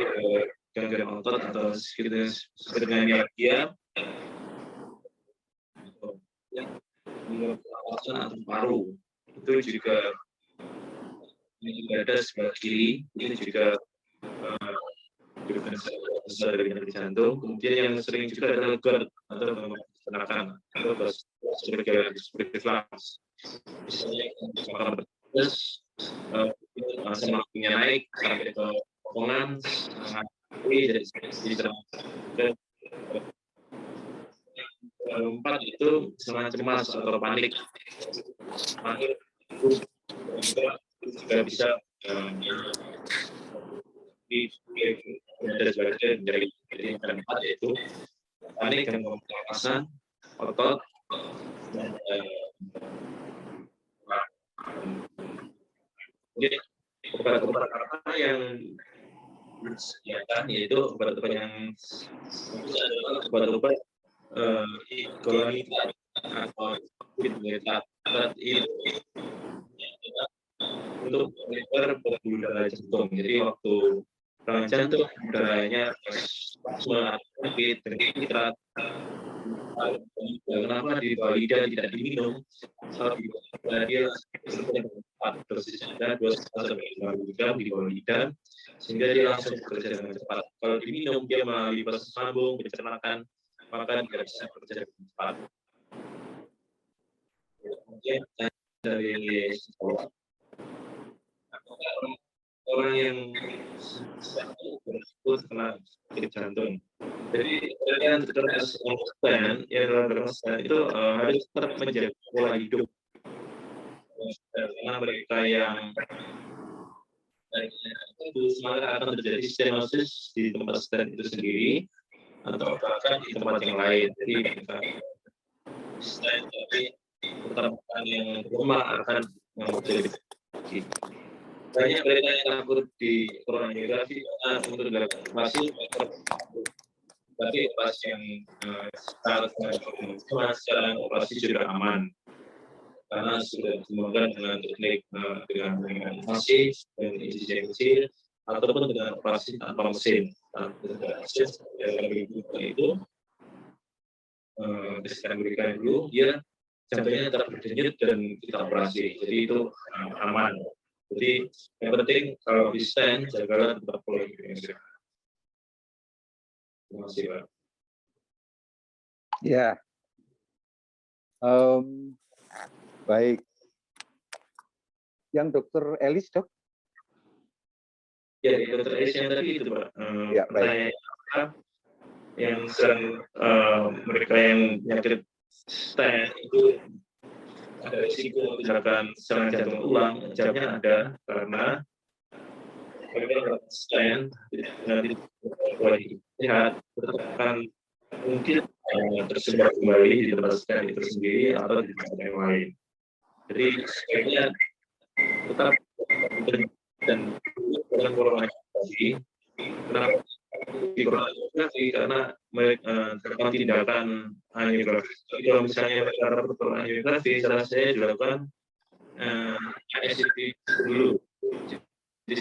gangguan otot atau seperti dengan mialgia, atau paru itu juga nyeri dada sebelah kiri ini juga besar dari nyeri jantung. Kemudian yang sering juga adalah GERD atau penakan atau sebagai reflux. Misalnya makan pedas, asam lambungnya naik sampai ke potongan, jadi keempat itu serangan cemas atau panik. Panik itu juga bisa ada sebagai dari yang keempat yaitu panik dan kepanasan otot dan kemudian obat-obat apa yang disediakan yaitu obat-obat yang adalah obat-obat golongan atau obat itu untuk monitor pembuluh darah jantung. Jadi waktu serangan jantung darahnya dan nitrat. Kenapa di bawah lidah tidak diminum? Kalau di bawah dia dosisnya 2-5 mg di bawah lidah, sehingga dia langsung bekerja dengan cepat. Kalau diminum dia melalui proses lambung, pencernaan, maka tidak bisa bekerja dengan cepat. Kemudian dari orang yang kena sakit jantung. Jadi kalian terkena stent itu harus tetap menjaga pola hidup. Karena mereka yang itu maka akan terjadi stenosis di tempat stent itu sendiri atau bahkan di tempat yang lain. Jadi stent tapi pertambahan yang rumah akan menjadi banyak mereka yang takut di koroniografi untuk dilakukan operasi, tapi operasi yang secara operasi sudah aman karena sudah dikembangkan dengan teknik dengan invasi dan insisi kecil ataupun dengan operasi tanpa mesin. Itu kita berikan dulu dia jantungnya tetap berdenyut dan kita operasi, jadi itu aman. Jadi yang penting kalau di stent jagalah tetap pola hidup yang sehat. Terima kasih Pak. Ya, baik. Yang Dokter Elis dok? Ya, Dr. Aris yang tadi itu Pak, Ya, baik. pertanyaan apa yang sedang mereka yang penyakit stent itu ada risiko misalkan serangan jantung ulang, jawabnya ada karena mereka stent nanti lagi sehat tetap akan mungkin tersebar kembali di tempat stent itu sendiri atau di tempat yang lain. Jadi sebaiknya tetap dan dengan kolonoskopi. Kenapa di kolonoskopi? Karena terkait tindakan angiografi. Kalau misalnya cara pertolongan angiografi, salah saya dilakukan ASCT dulu. Jadi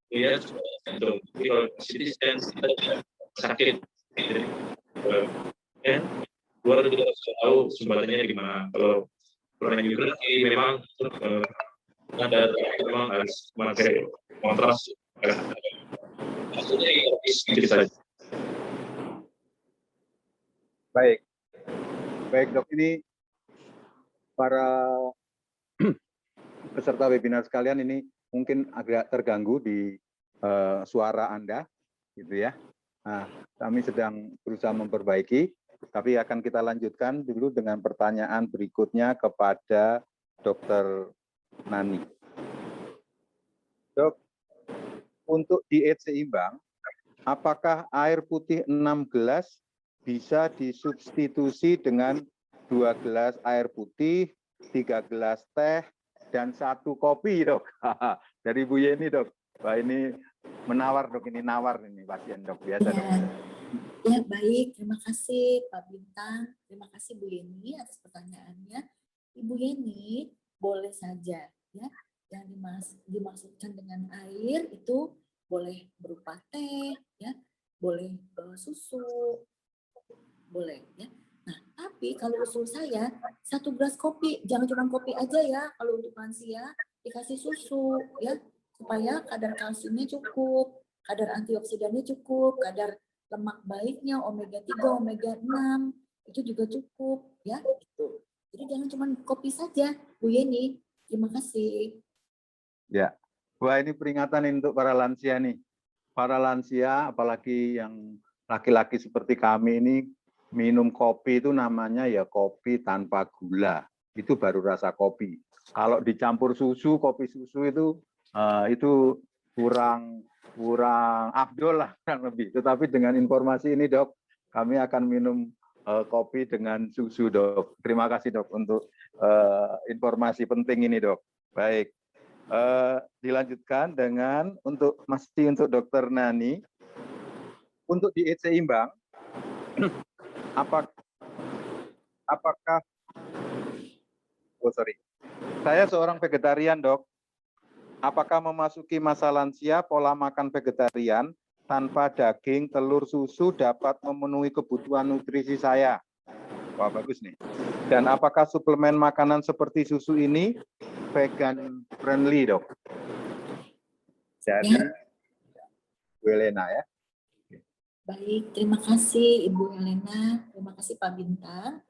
ya jantung. Jadi kalau CT scan sakit, jadi ya luar kita harus tahu sumbernya di mana. Kalau angiografi memang ada memang harus memakai kontras. Maksudnya sedikit saja. Baik, Dok, ini para peserta webinar sekalian ini mungkin agak terganggu di suara Anda, gitu ya. Nah, kami sedang berusaha memperbaiki, tapi akan kita lanjutkan dulu dengan pertanyaan berikutnya kepada Dr. Nani. Dok, untuk diet seimbang, apakah air putih 6 gelas bisa disubstitusi dengan 2 gelas air putih, 3 gelas teh, dan 1 kopi, Dok? Dari Bu Yeni, Dok. Wah, ini menawar, Dok. Ini nawar ini pasien, Dok. Biasa, Dok. Ya, baik. Terima kasih Pak Bintang. Terima kasih Bu Yeni atas pertanyaannya. Ibu Yeni, boleh saja ya yang dimaksudkan dengan air itu boleh berupa teh, ya, boleh susu, boleh ya. Nah, tapi kalau usul saya 1 gelas kopi, jangan cuma kopi aja ya. Kalau untuk lansia dikasih susu ya, supaya kadar kalsiumnya cukup, kadar antioksidannya cukup, kadar lemak baiknya omega 3, omega 6 itu juga cukup ya gitu. Jadi jangan cuma kopi saja, Bu Yeni. Terima kasih. Ya, wah ini peringatan untuk para lansia nih. Para lansia, apalagi yang laki-laki seperti kami ini, minum kopi itu namanya ya kopi tanpa gula. Itu baru rasa kopi. Kalau dicampur susu, kopi susu itu kurang afdol lah kurang lebih. Tetapi dengan informasi ini, Dok, kami akan minum kopi dengan susu, Dok. Terima kasih, Dok, untuk informasi penting ini, Dok. Baik. Dilanjutkan dengan untuk Dr. Nani, untuk diet seimbang, saya seorang vegetarian, Dok. Apakah memasuki masa lansia pola makan vegetarian tanpa daging, telur, susu dapat memenuhi kebutuhan nutrisi saya? Wah, bagus nih. Dan apakah suplemen makanan seperti susu ini vegan friendly, Dok? Jadi, Bu Helena ya. Baik, terima kasih Ibu Helena, terima kasih Pak Bintang.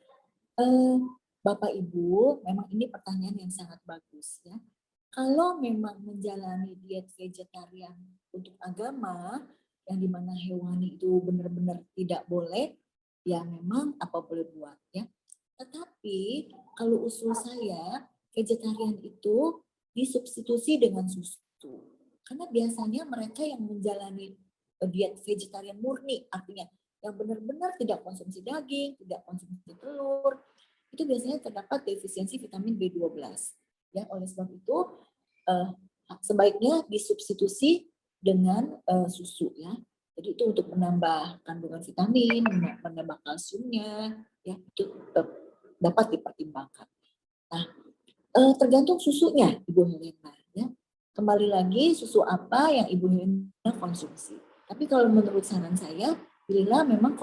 Bapak Ibu, memang ini pertanyaan yang sangat bagus ya. Kalau memang menjalani diet vegetarian untuk agama, yang dimana hewani itu benar-benar tidak boleh, ya memang apa boleh buat ya. Tetapi kalau usul saya, vegetarian itu disubstitusi dengan susu. Karena biasanya mereka yang menjalani diet vegetarian murni, artinya yang benar-benar tidak konsumsi daging, tidak konsumsi telur, itu biasanya terdapat defisiensi vitamin B12. Ya, oleh sebab itu sebaiknya disubstitusi dengan susu ya. Jadi itu untuk menambah kandungan vitamin, menambah kalsiumnya, ya itu dapat dipertimbangkan. Nah, tergantung susunya, Ibu Helena. Ya. Kembali lagi susu apa yang Ibu Helena konsumsi. Tapi kalau menurut saran saya, pilihlah memang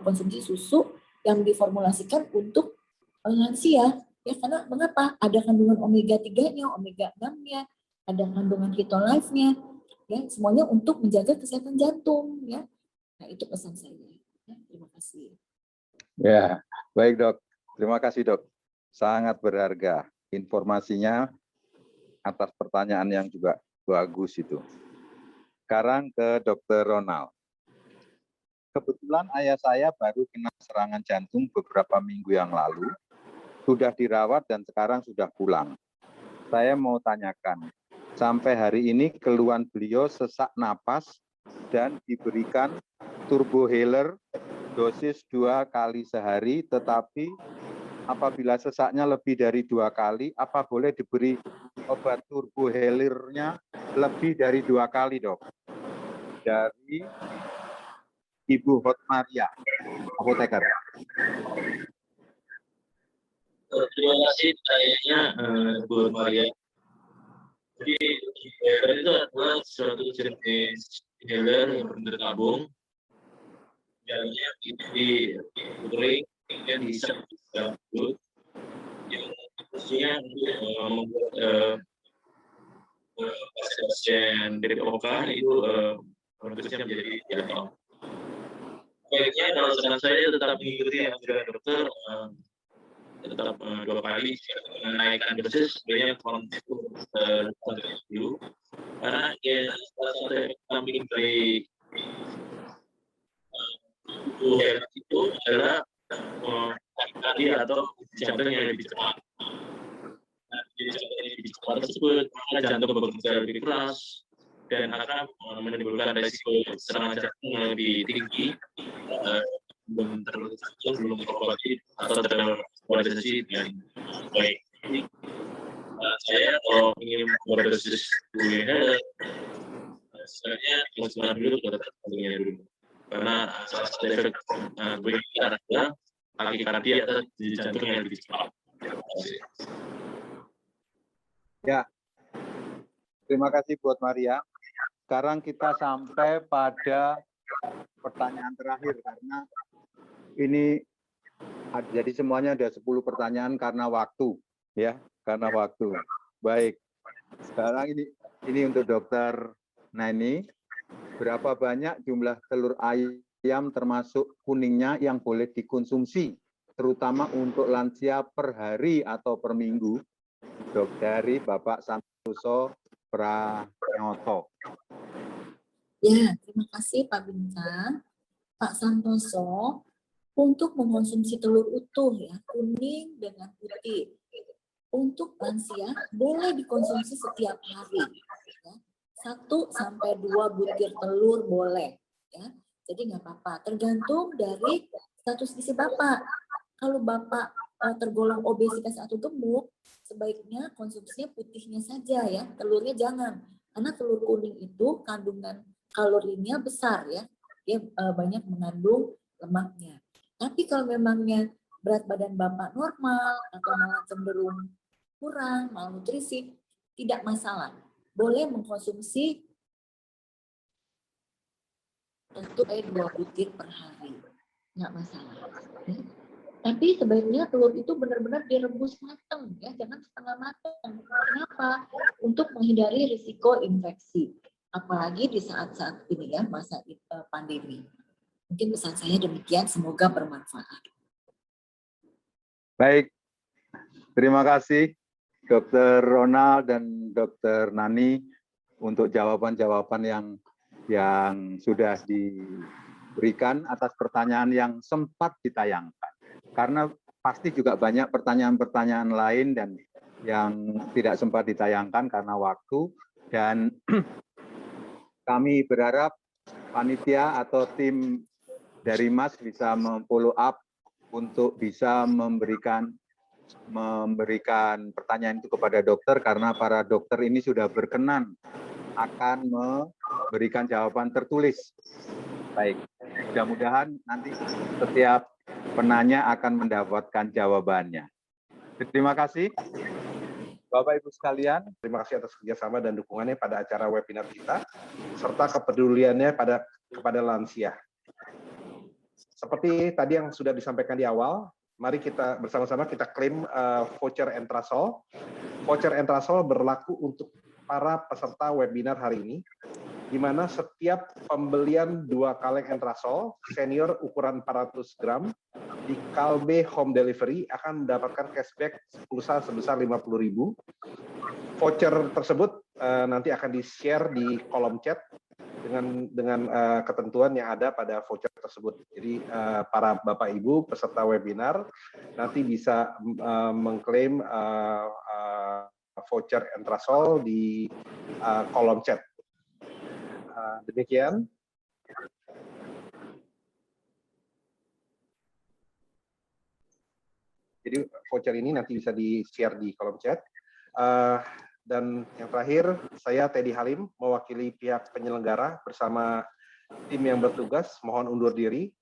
konsumsi susu yang diformulasikan untuk lansia. Ya, karena mengapa? Ada kandungan omega 3-nya, omega 6-nya, ada kandungan ketolase-nya. Ya, semuanya untuk menjaga kesehatan jantung. Ya. Nah, itu pesan saya. Ya, terima kasih. Ya, baik, Dok. Terima kasih, Dok. Sangat berharga informasinya atas pertanyaan yang juga Bagus itu. Sekarang ke Dr. Ronald. Kebetulan ayah saya baru kena serangan jantung beberapa minggu yang lalu, sudah dirawat dan sekarang sudah pulang. Saya mau tanyakan, sampai hari ini keluhan beliau sesak napas dan diberikan turbohaler dosis 2 kali sehari, tetapi apabila sesaknya lebih dari 2 kali, apa boleh diberi obat turbohalernya lebih dari 2 kali, Dok? Dari Ibu Hotmaria, apoteker. Terima kasih kayaknya Bu Maria. Jadi inhaler itu adalah suatu jenis inhaler yang bertabung. Biasanya dikuring dan dihisap di dalam mulut. Yang fungsinya untuk membuat pasien DPOK itu produknya menjadi jatuh. Baiknya kalau saran saya tetap mengikuti anjuran dokter, tetap 2 kali menaikkan dosis sebenarnya konsumsi dulu, karena ya salah satu yang samping dari itu adalah tadi atau jantung yang lebih cepat. Nah, jadi jantung yang lebih cepat tersebut, maka jantung bekerja lebih keras dan akan menimbulkan risiko serangan jantung yang lebih tinggi. Belum terobati atau terverifikasi dengan baik. Jadi, saya kalau ingin membuat dosis inhaler, sebenarnya konsumen dulu tetap dulu, karena salah satu efek ini adalah takikardia atau jantung yang lebih cepat. Ya, terima kasih buat Maria. Sekarang kita sampai pada pertanyaan terakhir karena ini jadi semuanya ada 10 pertanyaan karena waktu, ya, karena waktu. Baik, sekarang ini untuk Dokter Nani, berapa banyak jumlah telur ayam termasuk kuningnya yang boleh dikonsumsi, terutama untuk lansia per hari atau per minggu? Dari Bapak Santoso Pranoto. Ya, terima kasih Pak Bintang. Pak Santoso, untuk mengkonsumsi telur utuh ya, kuning dengan putih. Untuk lansia boleh dikonsumsi setiap hari. Ya. 1 sampai 2 butir telur boleh. Ya. Jadi nggak apa-apa, tergantung dari status gizi Bapak. Kalau Bapak tergolong obesitas atau gemuk, sebaiknya konsumsinya putihnya saja ya, telurnya jangan. Karena telur kuning itu kandungan kalorinya besar ya, dia banyak mengandung lemaknya. Tapi kalau memangnya berat badan Bapak normal atau malah cenderung kurang, malnutrisi, tidak masalah. Boleh mengkonsumsi tentu 2 butir per hari, nggak masalah. Ya. Tapi sebaiknya telur itu benar-benar direbus matang, ya, jangan setengah matang. Kenapa? Untuk menghindari risiko infeksi. Apalagi di saat-saat ini ya, masa pandemi. Mungkin pesan saya demikian, semoga bermanfaat. Baik, terima kasih Dr. Ronald dan Dr. Nani untuk jawaban-jawaban yang sudah diberikan atas pertanyaan yang sempat ditayangkan. Karena pasti juga banyak pertanyaan-pertanyaan lain dan yang tidak sempat ditayangkan karena waktu, dan kami berharap panitia atau tim dari MAS bisa follow up untuk bisa memberikan pertanyaan itu kepada dokter, karena para dokter ini sudah berkenan akan memberikan jawaban tertulis. Baik, mudah-mudahan nanti setiap penanya akan mendapatkan jawabannya. Terima kasih Bapak Ibu sekalian. Terima kasih atas kerjasama dan dukungannya pada acara webinar kita, serta kepeduliannya kepada lansia. Seperti tadi yang sudah disampaikan di awal, mari kita bersama-sama kita klaim voucher Entrasol. Voucher Entrasol berlaku untuk para peserta webinar hari ini, di mana setiap pembelian 2 kaleng Entrasol senior ukuran 400 gram di Kalbe Home Delivery akan mendapatkan cashback pulsa sebesar 50.000. Voucher tersebut nanti akan di-share di kolom chat dengan ketentuan yang ada pada voucher tersebut. Jadi para Bapak Ibu peserta webinar nanti bisa mengklaim voucher Entrasol di kolom chat. Demikian. Jadi voucher ini nanti bisa di-share di kolom chat. Dan yang terakhir, saya Teddy Halim, mewakili pihak penyelenggara bersama tim yang bertugas, mohon undur diri.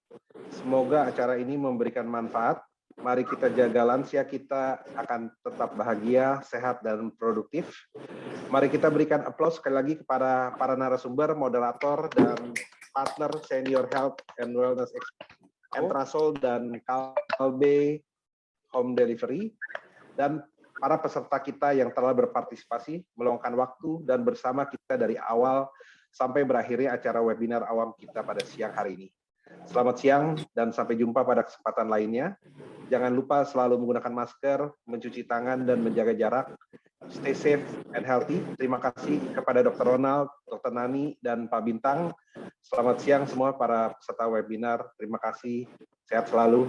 Semoga acara ini memberikan manfaat. Mari kita jaga lansia kita akan tetap bahagia, sehat, dan produktif. Mari kita berikan aplaus sekali lagi kepada para narasumber, moderator, dan partner Senior Health and Wellness Entrasol dan Kalbe Home Delivery, dan para peserta kita yang telah berpartisipasi, meluangkan waktu, dan bersama kita dari awal sampai berakhirnya acara webinar awam kita pada siang hari ini. Selamat siang dan sampai jumpa pada kesempatan lainnya. Jangan lupa selalu menggunakan masker, mencuci tangan, dan menjaga jarak. Stay safe and healthy. Terima kasih kepada Dr. Ronald, Dr. Nani, dan Pak Bintang. Selamat siang semua para peserta webinar. Terima kasih. Sehat selalu.